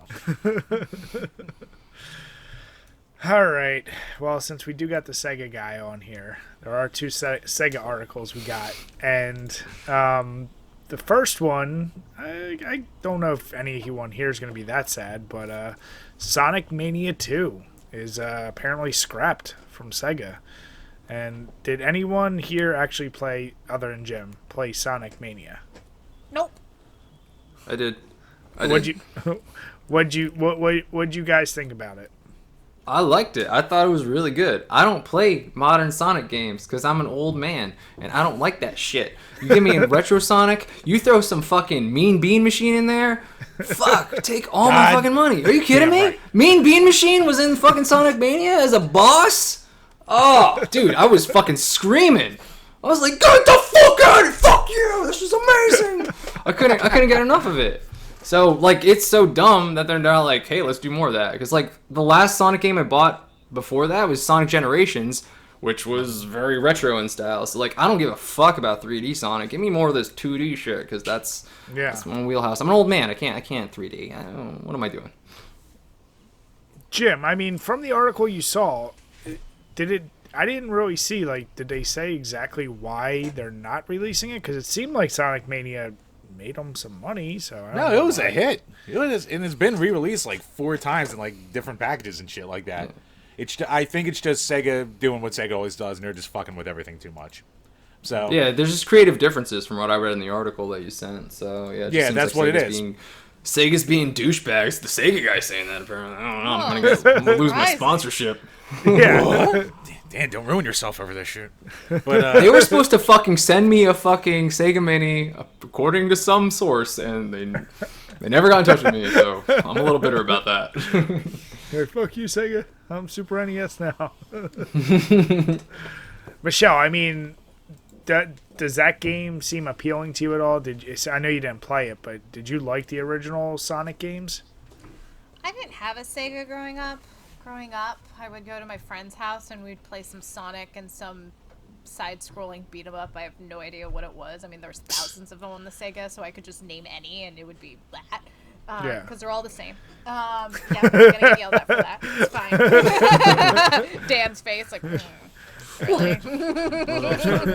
S1: All right. Well, since we do got the Sega guy on here, there are two Sega articles we got. And the first one, I don't know if anyone here is going to be that sad, but Sonic Mania 2 is apparently scrapped from Sega. And did anyone here actually play, other than Jim, play Sonic Mania?
S4: Nope.
S3: I did.
S1: What'd you guys think about it?
S3: I liked it. I thought it was really good. I don't play modern Sonic games because I'm an old man and I don't like that shit. You give me a retro Sonic, you throw some fucking Mean Bean Machine in there, fuck, take all my fucking money. Are you kidding me?
S2: Right.
S3: Mean Bean Machine was in fucking Sonic Mania as a boss? Oh, dude, I was fucking screaming. I was like, get the fuck out of here! Fuck you! This is amazing! I couldn't get enough of it. So, like, it's so dumb that they're not like, hey, let's do more of that. Because, like, the last Sonic game I bought before that was Sonic Generations, which was very retro in style. So, like, I don't give a fuck about 3D Sonic. Give me more of this 2D shit, because that's my wheelhouse. I'm an old man. I can't 3D. What am I doing?
S1: Jim, I mean, from the article you saw, I didn't really see, like, did they say exactly why they're not releasing it? Because it seemed like Sonic Mania made them some money, so I don't know.
S2: No, it was a hit. It was, and it's been re-released like 4 times in like different packages and shit like that. I think it's just Sega doing what Sega always does, and they're just fucking with everything too much. So
S3: yeah, there's just creative differences from what I read in the article that you sent. So yeah, it just seems
S2: that's
S3: like
S2: what
S3: Sega's
S2: it is.
S3: Sega's being douchebags. The Sega guy's saying that apparently. I don't know. I'm gonna lose my sponsorship.
S1: Yeah.
S2: Dan, don't ruin yourself over this shit. But
S3: They were supposed to fucking send me a fucking Sega Mini according to some source, and they They never got in touch with me, so I'm a little bitter about that.
S1: Hey, fuck you, Sega. I'm Super NES now. Michelle, I mean, does that game seem appealing to you at all? I know you didn't play it, but did you like the original Sonic games?
S4: I didn't have a Sega growing up. Growing up, I would go to my friend's house and we'd play some Sonic and some side-scrolling beat-em-up. I have no idea what it was. I mean, there's thousands of them on the Sega, so I could just name any and it would be that. Because they're all the same. Yeah, I'm gonna get yelled at for that. It's fine. Dan's face, like, really?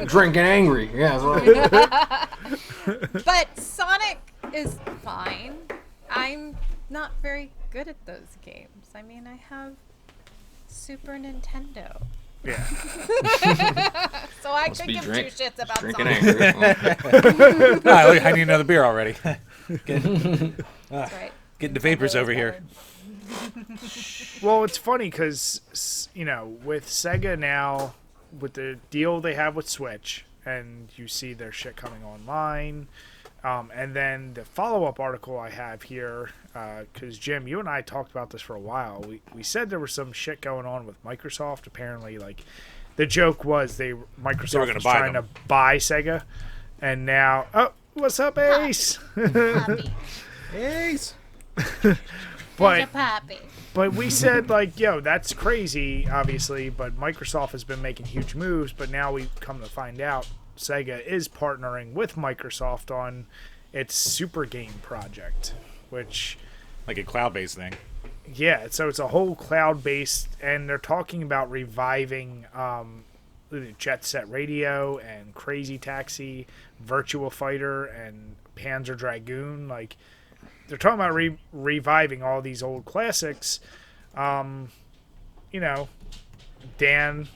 S3: Drinking angry. Yeah.
S4: But Sonic is fine. I'm not very good at those games. I mean, I have Super Nintendo.
S1: Yeah.
S4: So I could give two shits about
S3: drinking
S4: Sonic.
S3: angry.
S2: I need another beer already.
S4: That's right.
S2: Getting the vapors over here.
S1: Well, it's funny because, you know, with Sega now, with the deal they have with Switch, and you see their shit coming online, and then the follow-up article I have here, because, Jim, you and I talked about this for a while. We said there was some shit going on with Microsoft. Apparently, like, the joke was Microsoft was trying to buy Sega, and now... Oh, what's up, Ace?
S4: Puppy.
S2: Ace!
S1: But we said, like, yo, that's crazy, obviously, but Microsoft has been making huge moves, but now we come to find out Sega is partnering with Microsoft on its Super Game project, which...
S2: Like a cloud-based thing.
S1: Yeah, so it's a whole cloud-based, and they're talking about reviving Jet Set Radio and Crazy Taxi, Virtua Fighter, and Panzer Dragoon, like... They're talking about reviving all these old classics. You know, Dan,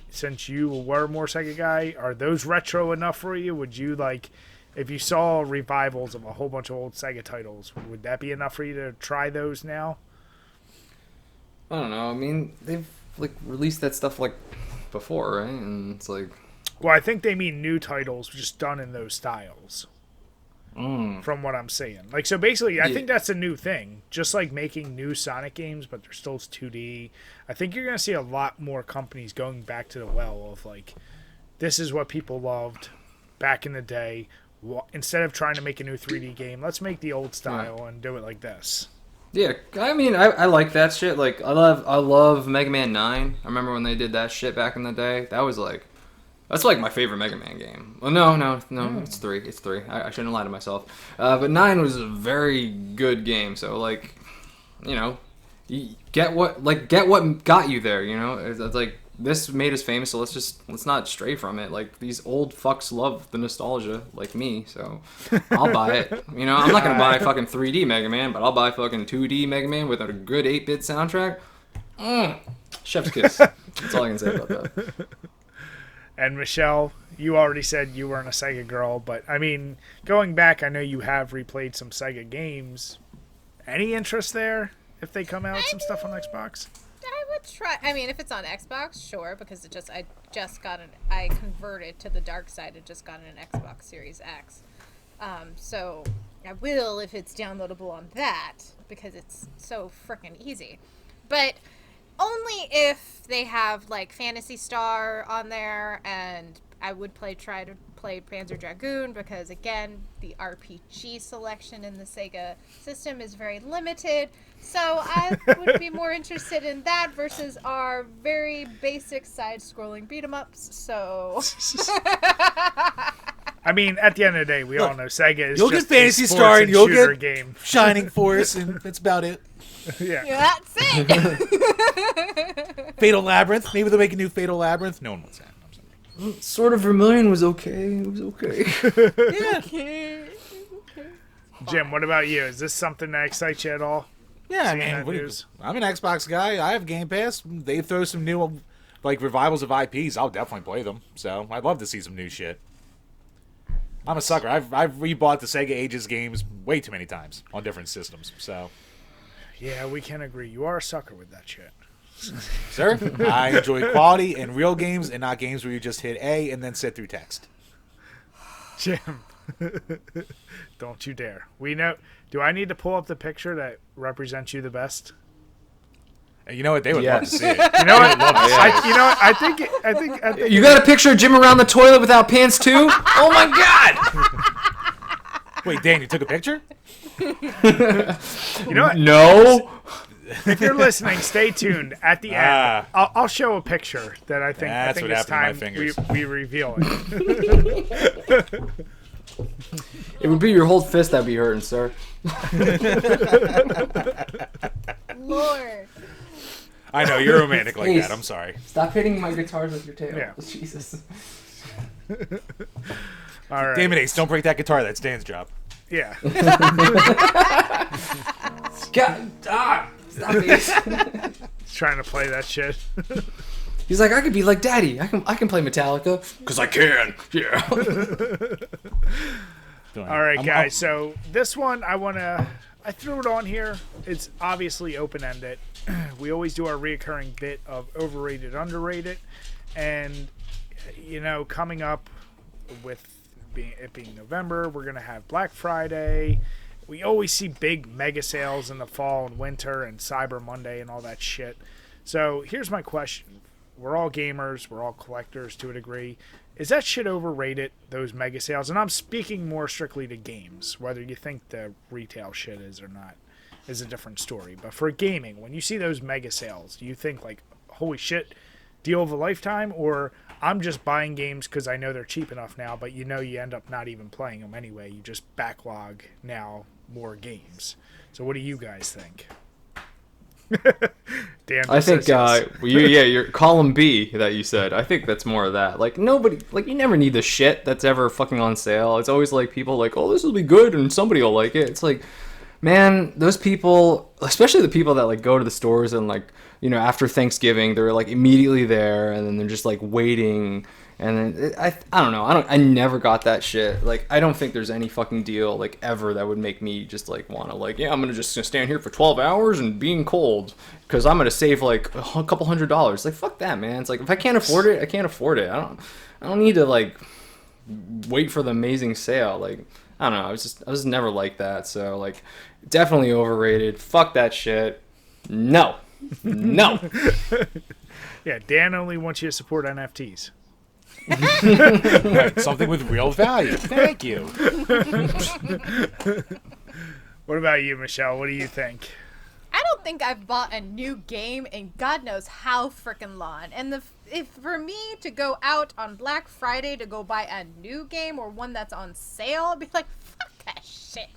S1: since you were more Sega guy, are those retro enough for you? Would you like, if you saw revivals of a whole bunch of old Sega titles, would that be enough for you to try those now?
S3: I don't know. I mean, they've like released that stuff like before, right? And it's like,
S1: well, I think they mean new titles just done in those styles. From what I'm seeing. Like, so basically, I think that's a new thing. Just like making new Sonic games, but they're still 2D. I think you're going to see a lot more companies going back to the well of, like, this is what people loved back in the day. Instead of trying to make a new 3D game, let's make the old style and do it like this. Yeah,
S3: I mean, I like that shit. Like, I love Mega Man 9. I remember when they did that shit back in the day. That was like... That's like my favorite Mega Man game. Well, no, it's 3. It's 3. I shouldn't lie to myself. But 9 was a very good game. So like, you know, you get what got you there. You know, it's like this made us famous. So let's not stray from it. Like these old fucks love the nostalgia, like me. So I'll buy it. You know, I'm not gonna buy fucking 3D Mega Man, but I'll buy fucking 2D Mega Man with a good 8-bit soundtrack. Chef's kiss. That's all I can say about that.
S1: And Michelle, you already said you weren't a Sega girl, but I mean, going back, I know you have replayed some Sega games. Any interest there if they come out with some stuff on Xbox?
S4: I would try. I mean, if it's on Xbox, sure, because I converted to the dark side. It just got an Xbox Series X. So I will if it's downloadable on that because it's so frickin' easy. But only if they have like Phantasy Star on there, and I would try to play Panzer Dragoon because again, the RPG selection in the Sega system is very limited. So I would be more interested in that versus our very basic side-scrolling beat-em-ups. So
S1: I mean, at the end of the day, we all know Sega is
S2: you'll
S1: just
S2: get Phantasy
S1: a
S2: Star and you'll get
S1: game.
S2: Shining Force, and that's about it.
S1: Yeah,
S4: that's it.
S2: Fatal Labyrinth. Maybe they'll make a new Fatal Labyrinth. No one wants that.
S3: Sword of Vermilion was okay. It was okay.
S2: Yeah.
S4: Okay.
S1: Jim, what about you? Is this something that excites you at all?
S2: Yeah, I
S1: Seeing that
S2: mean,
S1: news?
S2: I'm an Xbox guy. I have Game Pass. They throw some new, like, revivals of IPs. I'll definitely play them. So I'd love to see some new shit. I'm a sucker. I've rebought the Sega Ages games way too many times on different systems. So,
S1: yeah, we can agree. You are a sucker with that shit.
S2: sir, I enjoy quality and real games and not games where you just hit A and then sit through text.
S1: Jim, Don't you dare. We know. Do I need to pull up the picture that represents you the best?
S2: You know what? They would love to see it.
S1: You know what? I think
S3: You got a picture of Jim around the toilet without pants too? Oh my god!
S2: Wait, Dan, you took a picture?
S1: You know what?
S3: No.
S1: If you're listening, stay tuned. At the end, I'll show a picture that I think
S2: That's what
S1: it's
S2: happened to
S1: time
S2: my fingers.
S1: we reveal it.
S3: It would be your whole fist that'd be hurting, sir.
S4: Lord.
S2: I know, you're romantic like
S3: Please.
S2: that. I'm sorry.
S3: Stop hitting my guitars with your tail.
S1: Yeah.
S3: Jesus.
S1: All right.
S2: Damn it, Ace, don't break that guitar. That's Dan's job.
S1: Yeah.
S3: God, stop it.
S1: He's trying to play that shit.
S3: He's like, I could be like Daddy. I can play Metallica because I can. Yeah.
S1: All right, guys. So this one, I threw it on here. It's obviously open-ended. We always do our reoccurring bit of overrated, underrated, and coming up with it being November, we're gonna have Black Friday. We always see big mega sales in the fall and winter and Cyber Monday and all that shit. So here's my question: we're all gamers, we're all collectors to a degree. Is that shit overrated, those mega sales? And I'm speaking more strictly to games. Whether you think the retail shit is or not is a different story. But for gaming, when you see those mega sales, do you think like, holy shit, deal of a lifetime? Or I'm just buying games because I know they're cheap enough now, but you end up not even playing them anyway. You just backlog now more games. So what do you guys think? Dan,
S3: I think, your column B that you said, I think that's more of that. Like, nobody, like, you never need the shit that's ever fucking on sale. It's always like people like, oh, this will be good and somebody will like it. It's like, man, those people, especially the people that like go to the stores and like, after Thanksgiving, they're like immediately there and then they're just like waiting. And then I don't know. I never got that shit. Like, I don't think there's any fucking deal like ever that would make me just like want to like, I'm going to just stand here for 12 hours and being cold because I'm going to save like a couple $100. Like, fuck that, man. It's like, if I can't afford it, I can't afford it. I don't need to like wait for the amazing sale. Like, I don't know. I was never like that. So like, definitely overrated. Fuck that shit. No.
S1: Yeah, Dan only wants you to support NFTs.
S2: Right, something with real value. Thank you.
S1: What about you, Michelle? What do you think?
S4: I don't think I've bought a new game in God knows how frickin' long. And if for me to go out on Black Friday to go buy a new game or one that's on sale, I'd be like, fuck that shit.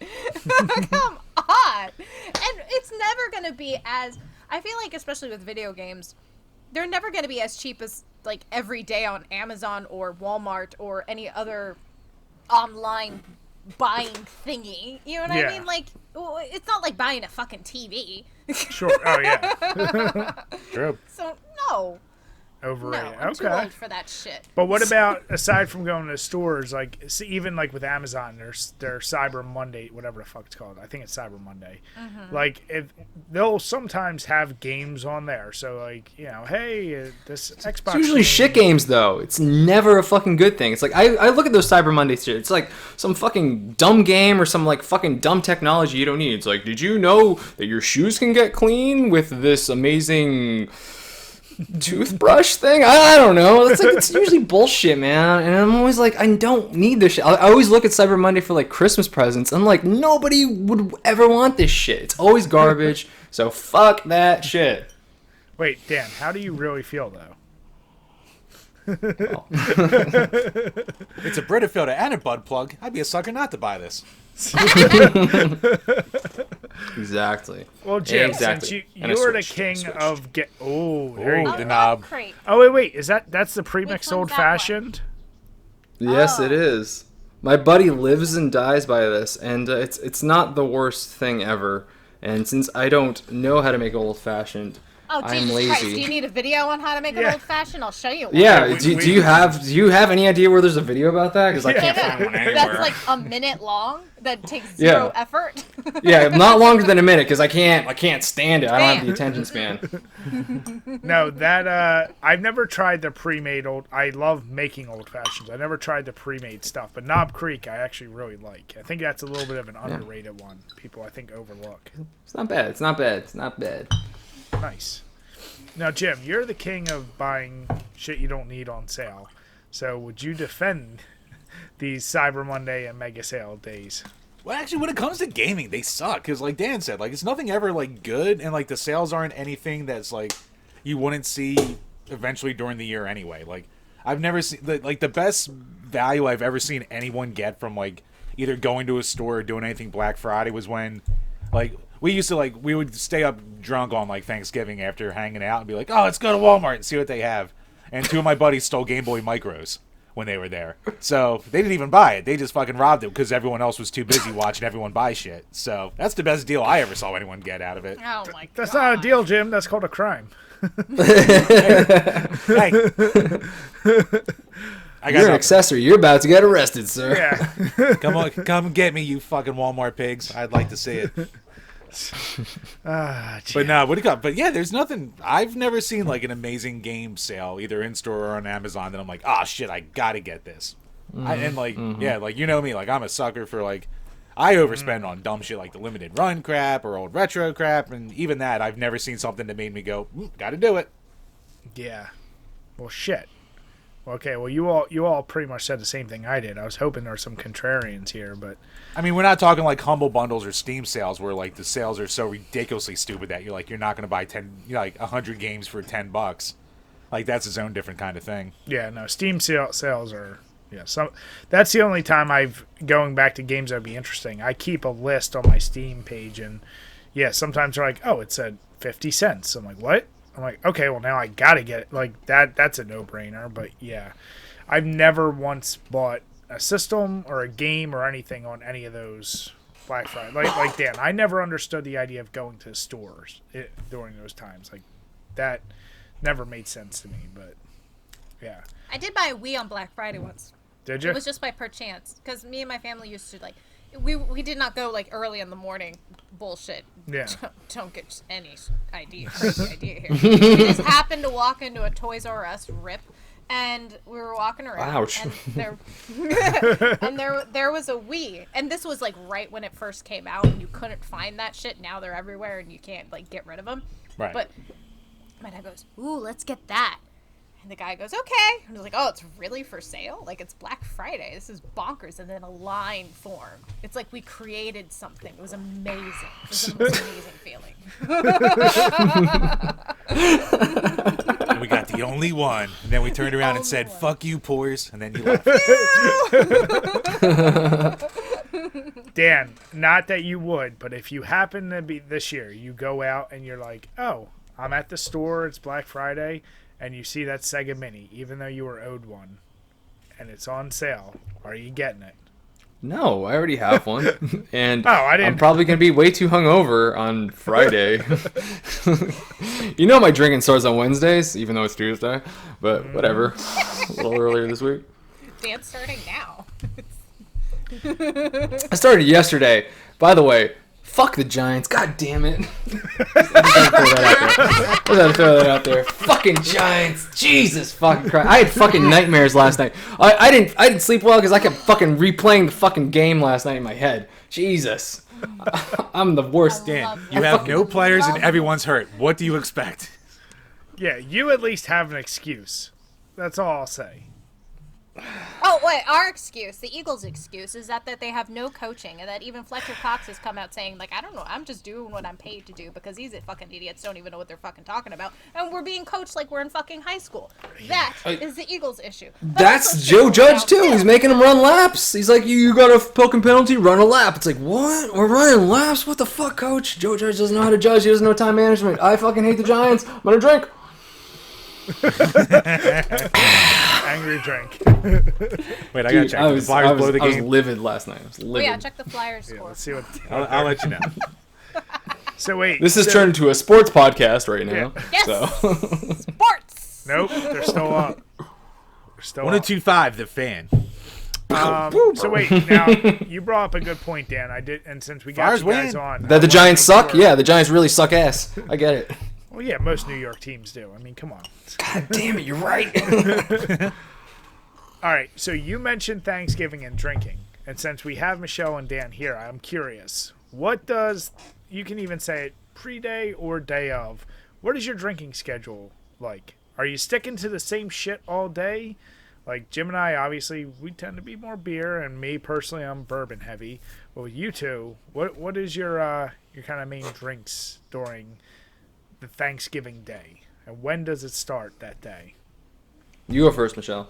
S4: Come on. And it's never going to be as... I feel like, especially with video games, they're never going to be as cheap as like every day on Amazon or Walmart or any other online buying thingy. You know what I mean? Like, it's not like buying a fucking TV.
S1: Sure. Oh, yeah.
S2: True.
S4: So, no.
S1: Overrated.
S4: No, I'm too old for that shit.
S1: But what about, aside from going to stores, like, see, even like with Amazon, their Cyber Monday, whatever the fuck it's called. I think it's Cyber Monday. Mm-hmm. Like, they'll sometimes have games on there. So, like, hey, this Xbox.
S3: It's usually shit games, though. It's never a fucking good thing. It's like, I look at those Cyber Monday shit. It's like some fucking dumb game or some, like, fucking dumb technology you don't need. It's like, did you know that your shoes can get clean with this amazing toothbrush thing? I don't know. It's usually bullshit, man. And I'm always like, I don't need this shit. I always look at Cyber Monday for like Christmas presents. I'm like, nobody would ever want this shit. It's always garbage. So fuck that shit.
S1: Wait, Dan, how do you really feel though?
S2: It's a Brita filter and a bud plug. I'd be a sucker not to buy this.
S3: Exactly.
S1: Well, Jim,
S3: exactly.
S1: since you're the king of there you go.
S2: The knob.
S4: Crate.
S1: Oh wait, that's the premixed
S4: Which one's
S1: old
S4: that
S1: fashioned?
S3: Yes,
S4: Oh.
S3: it is. My buddy lives and dies by this, and it's not the worst thing ever. And since I don't know how to make old fashioned,
S4: Oh,
S3: I'm
S4: Jesus
S3: lazy.
S4: Christ. Do you need a video on how to make an
S1: Yeah.
S4: old-fashioned? I'll show you one.
S3: Yeah,
S1: we-
S3: do you have any idea where there's a video about that? Because I can't
S4: Yeah.
S3: find one
S4: That's
S3: anywhere.
S4: like a minute long. That takes zero effort.
S3: Yeah, not longer than a minute because I can't stand it. I don't have the attention span.
S1: No, that I've never tried the pre-made old. I love making old fashions. I never tried the pre-made stuff, but Knob Creek I actually really like. I think that's a little bit of an underrated one. People I think overlook.
S3: It's not bad. It's not bad. It's not bad.
S1: Nice. Now, Jim, you're the king of buying shit you don't need on sale. So, would you defend these Cyber Monday and Mega Sale days?
S2: Well, actually, when it comes to gaming, they suck. Because, like Dan said, like, it's nothing ever, like, good. And, like, the sales aren't anything that's, like, you wouldn't see eventually during the year anyway. Like, I've never seen, like, the best value I've ever seen anyone get from, like, either going to a store or doing anything Black Friday was when, like, we would stay up drunk on, like, Thanksgiving after hanging out and be like, oh, let's go to Walmart and see what they have. And two of my buddies stole Game Boy Micros when they were there. So they didn't even buy it. They just fucking robbed it because everyone else was too busy watching everyone buy shit. So that's the best deal I ever saw anyone get out of it.
S4: Oh my god.
S1: That's not a deal, Jim. That's called a crime.
S2: Hey. I got
S3: You're an
S2: nothing.
S3: accessory. You're about to get arrested, sir.
S1: Yeah.
S2: Come get me, you fucking Walmart pigs. I'd like to see it. But no, what do you got? But yeah, there's nothing. I've never seen like an amazing game sale either in store or on Amazon that I'm like, oh shit, I gotta get this. Yeah, like you know me, like I'm a sucker for like I overspend on dumb shit like the limited run crap or old retro crap, and even that I've never seen something that made me go, gotta do it.
S1: Yeah. Well, shit. Okay, well, you all pretty much said the same thing I did. I was hoping there were some contrarians here, but
S2: I mean, we're not talking like humble bundles or Steam sales where like the sales are so ridiculously stupid that you're not going to buy 100 games for $10. Like that's its own different kind of thing.
S1: yeah, no, Steam sales are that's the only time going back to games that'd be interesting. I keep a list on my Steam page, and yeah, sometimes they're like, oh, it said 50 cents. I'm like, what? I'm like, okay, well now I gotta get it. Like that's a no-brainer. But yeah, I've never once bought a system or a game or anything on any of those Black Friday. Like Dan, I never understood the idea of going to stores during those times. Like that never made sense to me. But yeah,
S4: I did buy a Wii on Black Friday once.
S1: did you?
S4: It was just by perchance, because me and my family used to like, we did not go like early in the morning. Bullshit.
S1: Yeah.
S4: Don't get any crazy idea here. We just happened to walk into a Toys R Us rip, and we were walking around.
S3: Ouch.
S4: And there was a Wii, and this was like right when it first came out, and you couldn't find that shit. Now they're everywhere, and you can't like get rid of them.
S2: Right.
S4: But my dad goes, "Ooh, let's get that." And the guy goes, okay. And I was like, oh, it's really for sale? Like, it's Black Friday. This is bonkers. And then a line formed. It's like we created something. It was amazing. It was the most amazing feeling.
S2: And we got the only one. And then we turned around and said, fuck you, Poors. And then you left.
S1: Dan, not that you would, but if you happen to be this year, you go out and you're like, oh, I'm at the store, it's Black Friday, and you see that Sega Mini, even though you were owed one, and it's on sale, are you getting it?
S3: No, I already have one, and
S1: I didn't.
S3: I'm probably gonna be way too hungover on Friday. You know, my drinking starts on Wednesdays, even though it's Tuesday. But whatever, a little earlier this week.
S4: Dance starting now.
S3: I started yesterday. By the way, fuck the Giants. God damn it. I gotta throw that out there. Fucking Giants. Jesus fucking Christ. I had fucking nightmares last night. I didn't sleep well because I kept fucking replaying the fucking game last night in my head. Jesus. I'm the worst.
S2: Dan, you have no players and everyone's hurt. What do you expect?
S1: Yeah, you at least have an excuse. That's all I'll say.
S4: Oh, wait, our excuse, the Eagles' excuse, is that they have no coaching, and that even Fletcher Cox has come out saying, like, I don't know, I'm just doing what I'm paid to do, because these fucking idiots don't even know what they're fucking talking about, and we're being coached like we're in fucking high school. That is the Eagles' issue. But
S3: That's
S4: also
S3: Joe
S4: shit
S3: Judge
S4: about
S3: too.
S4: them.
S3: He's making them run laps. He's like, you got a poking penalty, run a lap. It's like, what? We're running laps? What the fuck, coach? Joe Judge doesn't know how to judge. He doesn't know time management. I fucking hate the Giants. I'm gonna drink.
S1: Angry drink.
S2: Wait, I gotta
S3: Dude,
S2: check.
S3: I
S2: The
S3: was,
S2: Flyers
S3: I was,
S2: blow the
S3: I was
S2: game.
S3: livid last night. I was
S4: Oh,
S3: livid.
S4: yeah, check the Flyers
S1: Yeah,
S4: score.
S1: let's see what.
S2: I'll let you know.
S1: So wait.
S3: This has turned into a sports podcast right now.
S1: Yeah.
S4: Yes.
S3: So.
S4: Sports.
S1: Nope, they're still up. They're still up.
S2: 102.5, The Fan.
S1: So wait, now you brought up a good point, Dan. I did, and since we got
S2: Flyers
S1: you guys
S2: win.
S1: on,
S3: That the Giants suck? Yeah, the Giants really suck ass. I get it.
S1: Well, yeah, most New York teams do. I mean, come on.
S3: God damn it, you're right.
S1: All right, so you mentioned Thanksgiving and drinking, and since we have Michelle and Dan here, I'm curious. What does, you can even say it pre-day or day of, what is your drinking schedule like? Are you sticking to the same shit all day? Like Jim and I, obviously, we tend to be more beer, and me personally, I'm bourbon heavy. But with you two, what is your kind of main drinks during the Thanksgiving day, and when does it start that day?
S3: You go first, Michelle.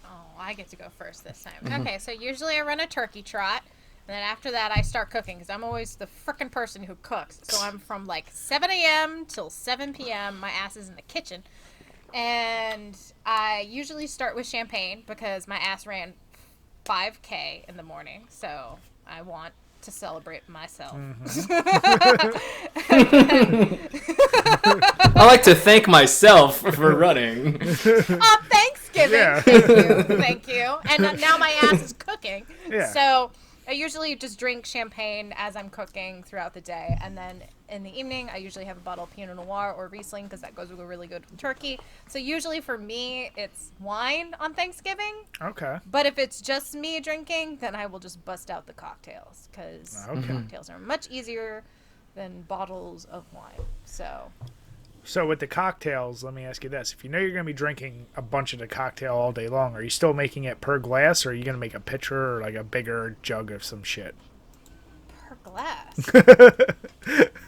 S4: Oh, I get to go first this time. Okay, so usually I run a turkey trot, and then after that I start cooking because I'm always the frickin' person who cooks. So I'm from like 7 a.m. till 7 p.m. My ass is in the kitchen. And I usually start with champagne because my ass ran 5K in the morning, so I want to celebrate myself.
S3: I like to thank myself for running.
S4: Oh, Thanksgiving!
S1: Yeah.
S4: Thank you. And now my ass is cooking.
S1: Yeah.
S4: So I usually just drink champagne as I'm cooking throughout the day, and then in the evening I usually have a bottle of Pinot Noir or Riesling because that goes really good with turkey. So usually for me it's wine on Thanksgiving.
S1: Okay.
S4: But if it's just me drinking, then I will just bust out the cocktails because cocktails are much easier than bottles of wine.
S1: So with the cocktails, let me ask you this. If you know you're going to be drinking a bunch of the cocktail all day long, are you still making it per glass, or are you going to make a pitcher or like a bigger jug of some shit?
S4: Per glass.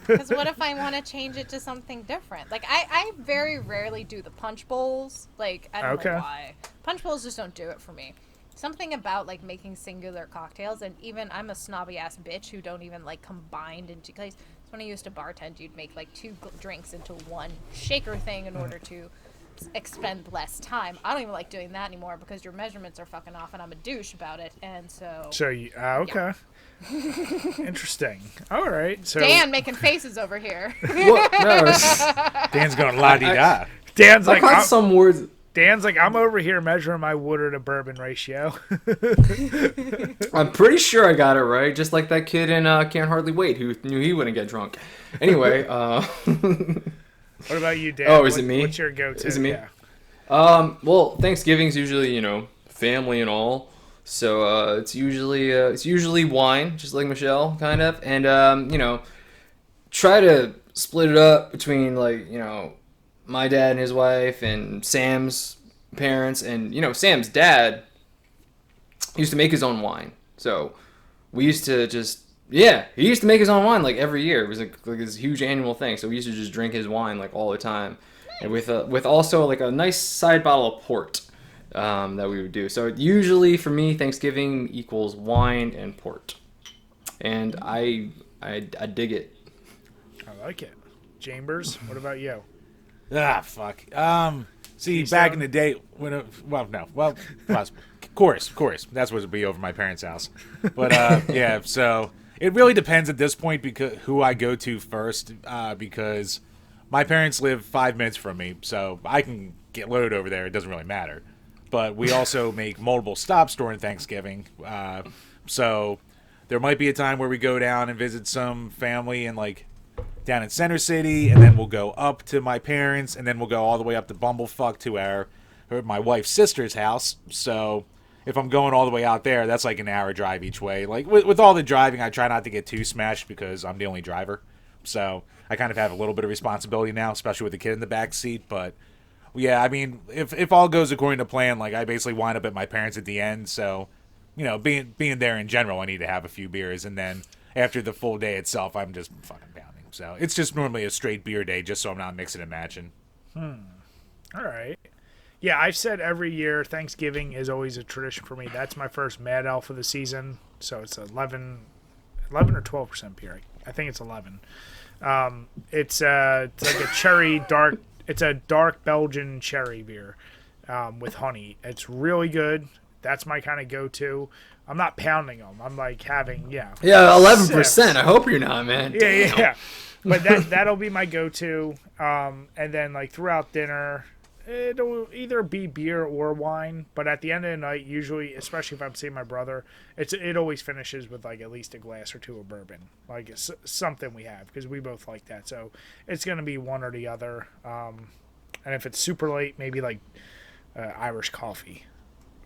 S4: Because what if I want to change it to something different? Like, I very rarely do the punch bowls. Like, I don't know why. Punch bowls just don't do it for me. Something about, like, making singular cocktails, and even I'm a snobby-ass bitch who don't even, like, combine into... Cause when I used to bartend, you'd make, like, two drinks into one shaker thing in order to expend less time. I don't even like doing that anymore because your measurements are fucking off, and I'm a douche about it, and so...
S1: So, okay. Interesting. All right. So
S4: Dan making faces over here.
S3: What? No, it's-
S2: Dan's going la-di-da.
S1: Dan's
S3: I
S1: like,
S3: caught some words.
S1: Dan's like, I'm over here measuring my water to bourbon ratio.
S3: I'm pretty sure I got it right, just like that kid in Can't Hardly Wait who knew he wouldn't get drunk. Anyway,
S1: What about you, Dan?
S3: Oh, is it me?
S1: What's your go-to?
S3: Is it me?
S1: Yeah.
S3: well, Thanksgiving's usually, family and all. So it's usually wine, just like Michelle, kind of, and try to split it up between my dad and his wife and Sam's parents, and Sam's dad used to make his own wine. So we used to he used to make his own wine like every year. It was like this huge annual thing. So we used to just drink his wine like all the time, and with also like a nice side bottle of port. That we would do. So usually for me, Thanksgiving equals wine and port, and I dig it.
S1: I like it. Chambers, what about you?
S2: Ah, fuck. See, back in the day, course. That's what it'd be over my parents' house. But yeah, so it really depends at this point because who I go to first, because my parents live 5 minutes from me, so I can get loaded over there. It doesn't really matter. But we also make multiple stops during Thanksgiving, so there might be a time where we go down and visit some family and down in Center City, and then we'll go up to my parents, and then we'll go all the way up to Bumblefuck to my wife's sister's house. So if I'm going all the way out there, that's like an hour drive each way. Like with all the driving, I try not to get too smashed because I'm the only driver. So I kind of have a little bit of responsibility now, especially with the kid in the back seat. But yeah, I mean, if all goes according to plan, I basically wind up at my parents at the end. So, being there in general, I need to have a few beers, and then after the full day itself, I'm just fucking pounding. So it's just normally a straight beer day, just so I'm not mixing and matching.
S1: All right. Yeah, I've said every year Thanksgiving is always a tradition for me. That's my first Mad Elf of the season. So it's 11 or 12% beer. I think it's 11. It's like a cherry dark. It's a dark Belgian cherry beer with honey. It's really good. That's my kind of go-to. I'm not pounding them. I'm like having,
S3: Yeah, 11%.
S1: sips.
S3: I hope you're not, man.
S1: Yeah. But that'll be my go-to. And then like throughout dinner, it'll either be beer or wine. But at the end of the night, usually, especially if I'm seeing my brother, it always finishes with like at least a glass or two of bourbon. Like it's something we have because we both like that. So it's gonna be one or the other. And if it's super late, maybe like Irish coffee.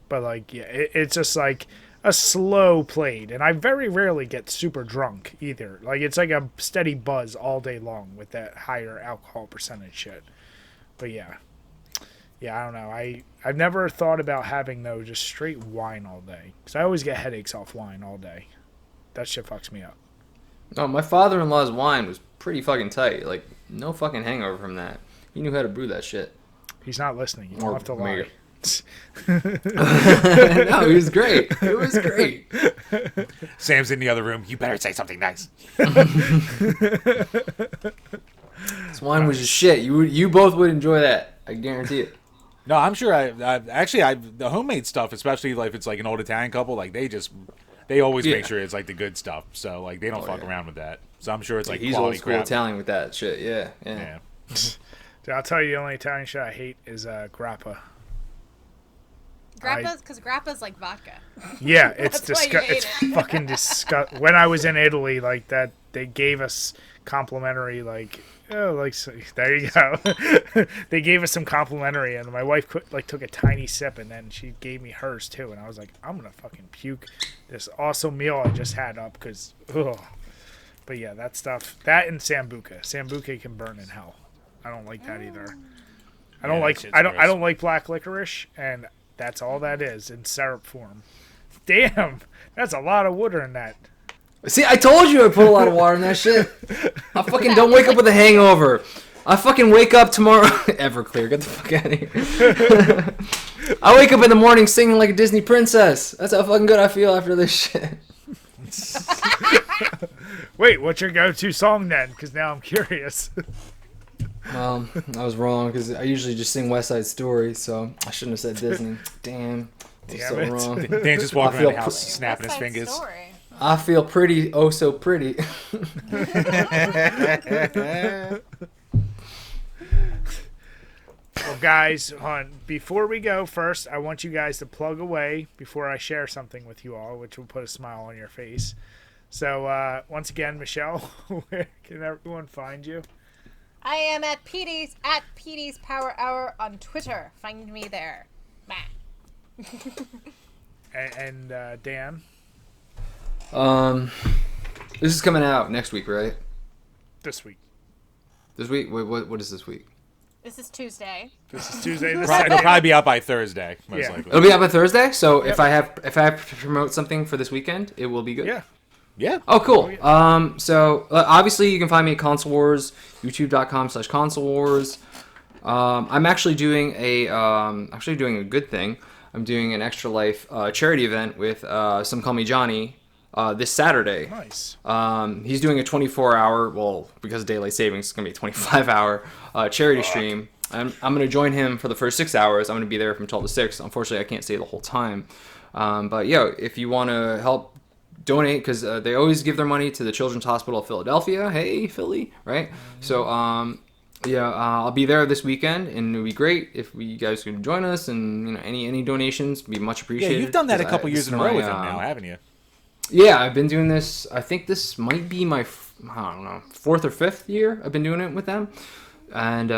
S1: But like it's just like a slow played, and I very rarely get super drunk either. Like it's like a steady buzz all day long with that higher alcohol percentage shit. But yeah, I don't know. I've never thought about having though just straight wine all day because I always get headaches off wine all day. That shit fucks me up.
S3: No, my father-in-law's wine was pretty fucking tight. Like no fucking hangover from that. He knew how to brew that shit.
S1: He's not listening. You don't have to lie.
S3: No, it was great. It was great.
S2: Sam's in the other room. You better say something nice.
S3: This wine was just shit. You both would enjoy that. I guarantee it.
S2: No, I'm sure. The homemade stuff, especially like if it's like an old Italian couple, like they always make sure it's like the good stuff. So like they don't fuck around with that. So I'm sure it's like
S3: he's
S2: quality
S3: old school
S2: crap.
S3: Italian with that shit. Yeah.
S1: Dude, I'll tell you, the only Italian shit I hate is grappa.
S4: Because grappa's like vodka.
S1: Yeah, it's
S4: That's why you hate
S1: It's
S4: it.
S1: fucking disgusting. When I was in Italy, like that, they gave us complimentary, like, there you go. They gave us some complimentary, and my wife took a tiny sip, and then she gave me hers too, and I was like, I'm gonna fucking puke this awesome meal I just had up, because, ugh. But yeah, that stuff, that and sambuca. Sambuca can burn in hell. I don't like that either. I don't like black licorice, and that's all that is in syrup form. Damn, that's a lot of water in that.
S3: See, I told you I put a lot of water in that shit. I fucking don't wake up with a hangover. I fucking wake up tomorrow. Everclear, get the fuck out of here. I wake up in the morning singing like a Disney princess. That's how fucking good I feel after this shit.
S1: Wait, what's your go-to song then? Because now I'm curious.
S3: Well, I was wrong because I usually just sing West Side Story, so I shouldn't have said Disney. Damn. So wrong.
S2: Dan just walking around the house snapping his fingers.
S4: Story.
S3: I feel pretty, oh so pretty.
S1: Well, guys, before we go, first, I want you guys to plug away before I share something with you all, which will put a smile on your face. So, once again, Michelle, where can everyone find you?
S4: I am at Petee's Power Hour on Twitter. Find me there. Bah.
S1: And Dan?
S3: This is coming out next week, right?
S1: This week.
S3: This week? Wait, what is this week?
S4: This is Tuesday.
S1: This is Tuesday the
S2: It'll
S1: 2nd.
S2: probably be out by Thursday, most
S1: Yeah.
S2: likely.
S3: It'll be out by Thursday, so if I have to promote something for this weekend, it will be good.
S1: Yeah.
S2: Yeah.
S3: Oh, cool. So obviously you can find me at Console Wars, youtube.com/Console Wars. I'm actually doing a good thing. I'm doing an Extra Life charity event with Some Call Me Johnny this Saturday.
S1: Nice.
S3: He's doing a 24-hour, well, because of daylight savings, it's going to be a 25-hour charity stream. I'm going to join him for the first 6 hours. I'm going to be there from 12 to 6. Unfortunately, I can't stay the whole time. But, yeah, if you want to help donate, because they always give their money to the Children's Hospital of Philadelphia. Hey, Philly, right? So, I'll be there this weekend, and it would be great if you guys could join us, and any donations would be much appreciated.
S2: Yeah, you've done that a couple years in a row with him now, haven't you?
S3: Yeah, I've been doing this. I think this might be my, fourth or fifth year I've been doing it with them. And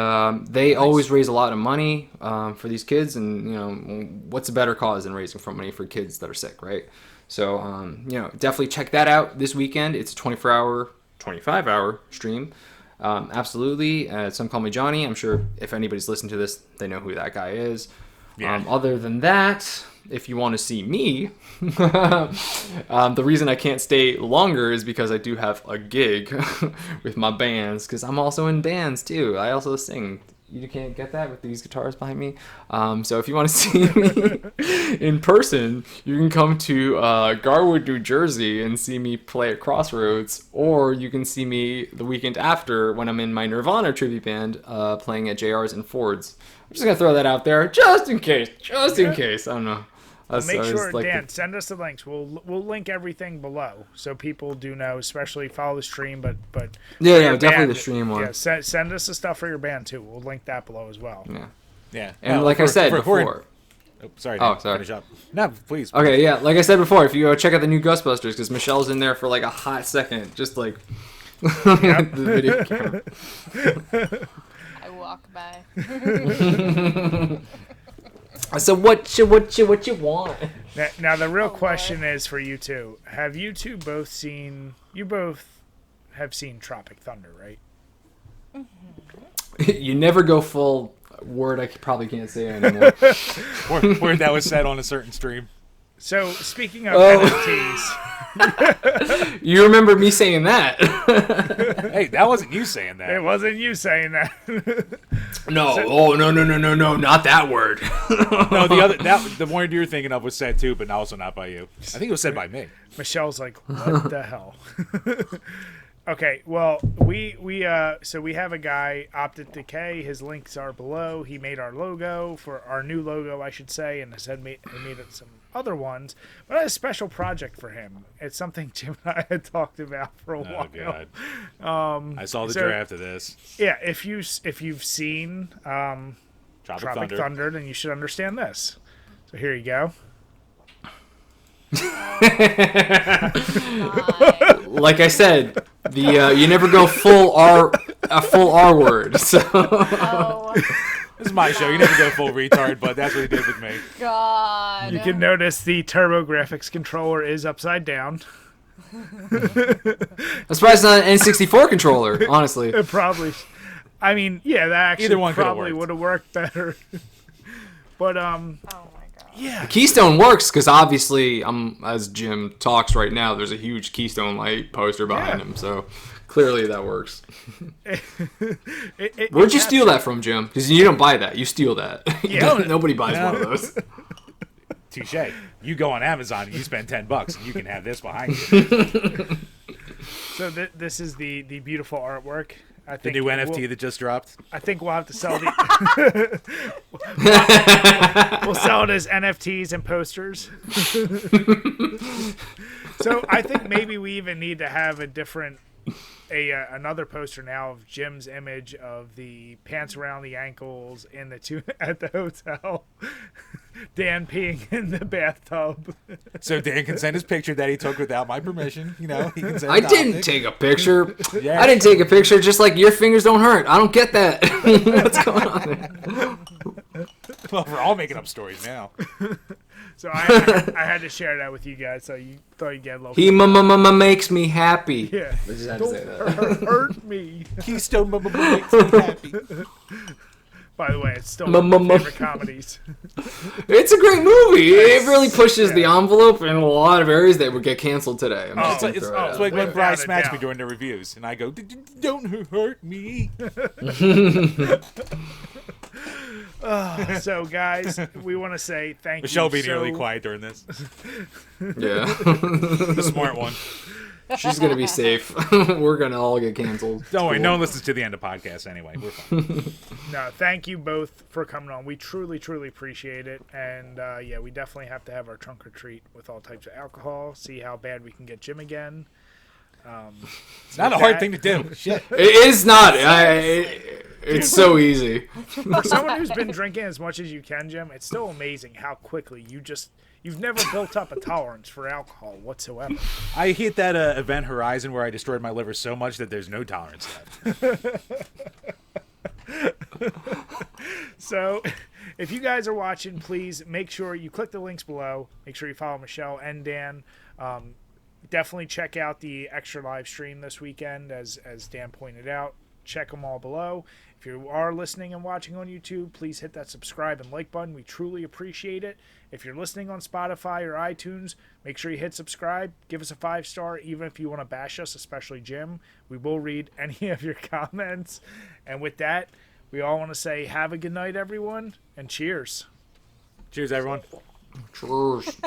S3: they always raise a lot of money for these kids. And, what's a better cause than raising money for kids that are sick, right? So, definitely check that out this weekend. It's a 24-hour, 25-hour stream. Absolutely. Some Call Me Johnny. I'm sure if anybody's listened to this, they know who that guy is. Yeah. Other than that, if you want to see me, the reason I can't stay longer is because I do have a gig with my bands, because I'm also in bands too. I also sing. You can't get that with these guitars behind me. So if you want to see me in person, you can come to Garwood, New Jersey and see me play at Crossroads, or you can see me the weekend after when I'm in my Nirvana tribute band playing at JR's and Ford's. I'm just going to throw that out there just in case. I don't know.
S1: Make sure, Dan, send us the links. We'll link everything below so people do know, especially follow the stream. But
S3: yeah, definitely the stream one.
S1: Yeah, send us the stuff for your band too. We'll link that below as well.
S2: Yeah.
S3: And like I said before.
S2: Sorry.
S3: Sorry.
S2: Finish up. No, please.
S3: Okay, yeah. Like I said before, if you go check out the new Ghostbusters, because Michelle's in there for like a hot second, just like the video camera.
S4: I walk by.
S3: So what you want?
S1: Now the real question is for you two. Have you two both seen? You both have seen Tropic Thunder, right?
S3: You never go full. Word I probably can't say anymore.
S2: Word that was said on a certain stream.
S1: So speaking of NFTs,
S3: you remember me saying that?
S2: Hey, that wasn't you saying that.
S1: It wasn't you saying that.
S3: No, no, not that word.
S2: No, the one you're thinking of was said too, but also not by you. I think it was said by me.
S1: Michelle's like, what the hell? Okay, well, we have a guy, Optic Decay. His links are below. He made our logo, for our new logo, I should say, and he made some other ones. But I had a special project for him. It's something Jim and I had talked about for a while.
S2: God. I saw the draft of this.
S1: Yeah, if you've seen Tropic Thunder, then you should understand this. So here you go.
S3: Like I said, you never go full R word. So
S2: this is my show. You never go full retard, but that's what he did with me.
S4: God.
S1: You can notice the TurboGrafx controller is upside down.
S3: I'm surprised it's not an N64 controller, honestly.
S1: It probably. I mean, yeah, that actually
S2: Either one
S1: probably would have worked better. But
S4: Oh my god.
S1: yeah.
S3: The Keystone works because obviously, as Jim talks right now, there's a huge Keystone Light poster behind him, so clearly that works. Where'd you steal that from, Jim? Because you don't buy that. You steal that.
S1: Yeah.
S3: Nobody buys one of those.
S2: Touche. You go on Amazon and you spend $10 and you can have this behind you.
S1: So this is the beautiful artwork. I
S2: The
S1: think
S2: new NFT that just dropped.
S1: I think we'll have to sell the. We'll sell it as NFTs and posters. So I think maybe we even need to have another poster now of Jim's image of the pants around the ankles in the two at the hotel. Dan peeing in the bathtub.
S2: So Dan can send his picture that he took without my permission. You know, he can send.
S3: I didn't take a picture.
S2: Yeah.
S3: I didn't take a picture. Just like your fingers don't hurt. I don't get that. What's going on there?
S2: Well, we're all making up stories now.
S1: So I had to share that with you guys, so you thought you'd get a little.
S3: He makes me happy.
S1: Yeah.
S3: I just had to say that.
S1: Hurt me.
S2: Keystone makes me happy.
S1: By the way, it's still one of my favorite comedies.
S3: It's a great movie. It really pushes the envelope in a lot of areas that would get canceled today.
S2: It's like when
S1: Without
S2: Bri
S1: a
S2: smacks
S1: doubt.
S2: me during the reviews, and I go, "Don't hurt me."
S1: So, guys, we want to say thank
S2: Michelle
S1: you.
S2: being really quiet during this.
S3: Yeah.
S2: The smart one.
S3: She's going to be safe. We're going to all get canceled.
S2: Don't worry, no one listens to the end of podcasts anyway. We're fine.
S1: No, thank you both for coming on. We truly, truly appreciate it. And, yeah, we definitely have to have our trunk or treat with all types of alcohol, see how bad we can get Jim again.
S2: It's not a hard thing to do. Shit.
S3: It is not. It's so easy.
S1: For someone who's been drinking as much as you can, Jim, it's still amazing how quickly you've never built up a tolerance for alcohol whatsoever.
S2: I hit that event Horizon where I destroyed my liver so much that there's no tolerance left.
S1: So, if you guys are watching, please make sure you click the links below. Make sure you follow Michelle and Dan. Definitely check out the extra live stream this weekend, as Dan pointed out. Check them all below. If you are listening and watching on YouTube, please hit that subscribe and like button. We truly appreciate it. If you're listening on Spotify or iTunes, make sure you hit subscribe. Give us a 5-star, even if you want to bash us, especially Jim. We will read any of your comments. And with that, we all want to say have a good night, everyone, and cheers.
S2: Cheers, everyone.
S3: Cheers.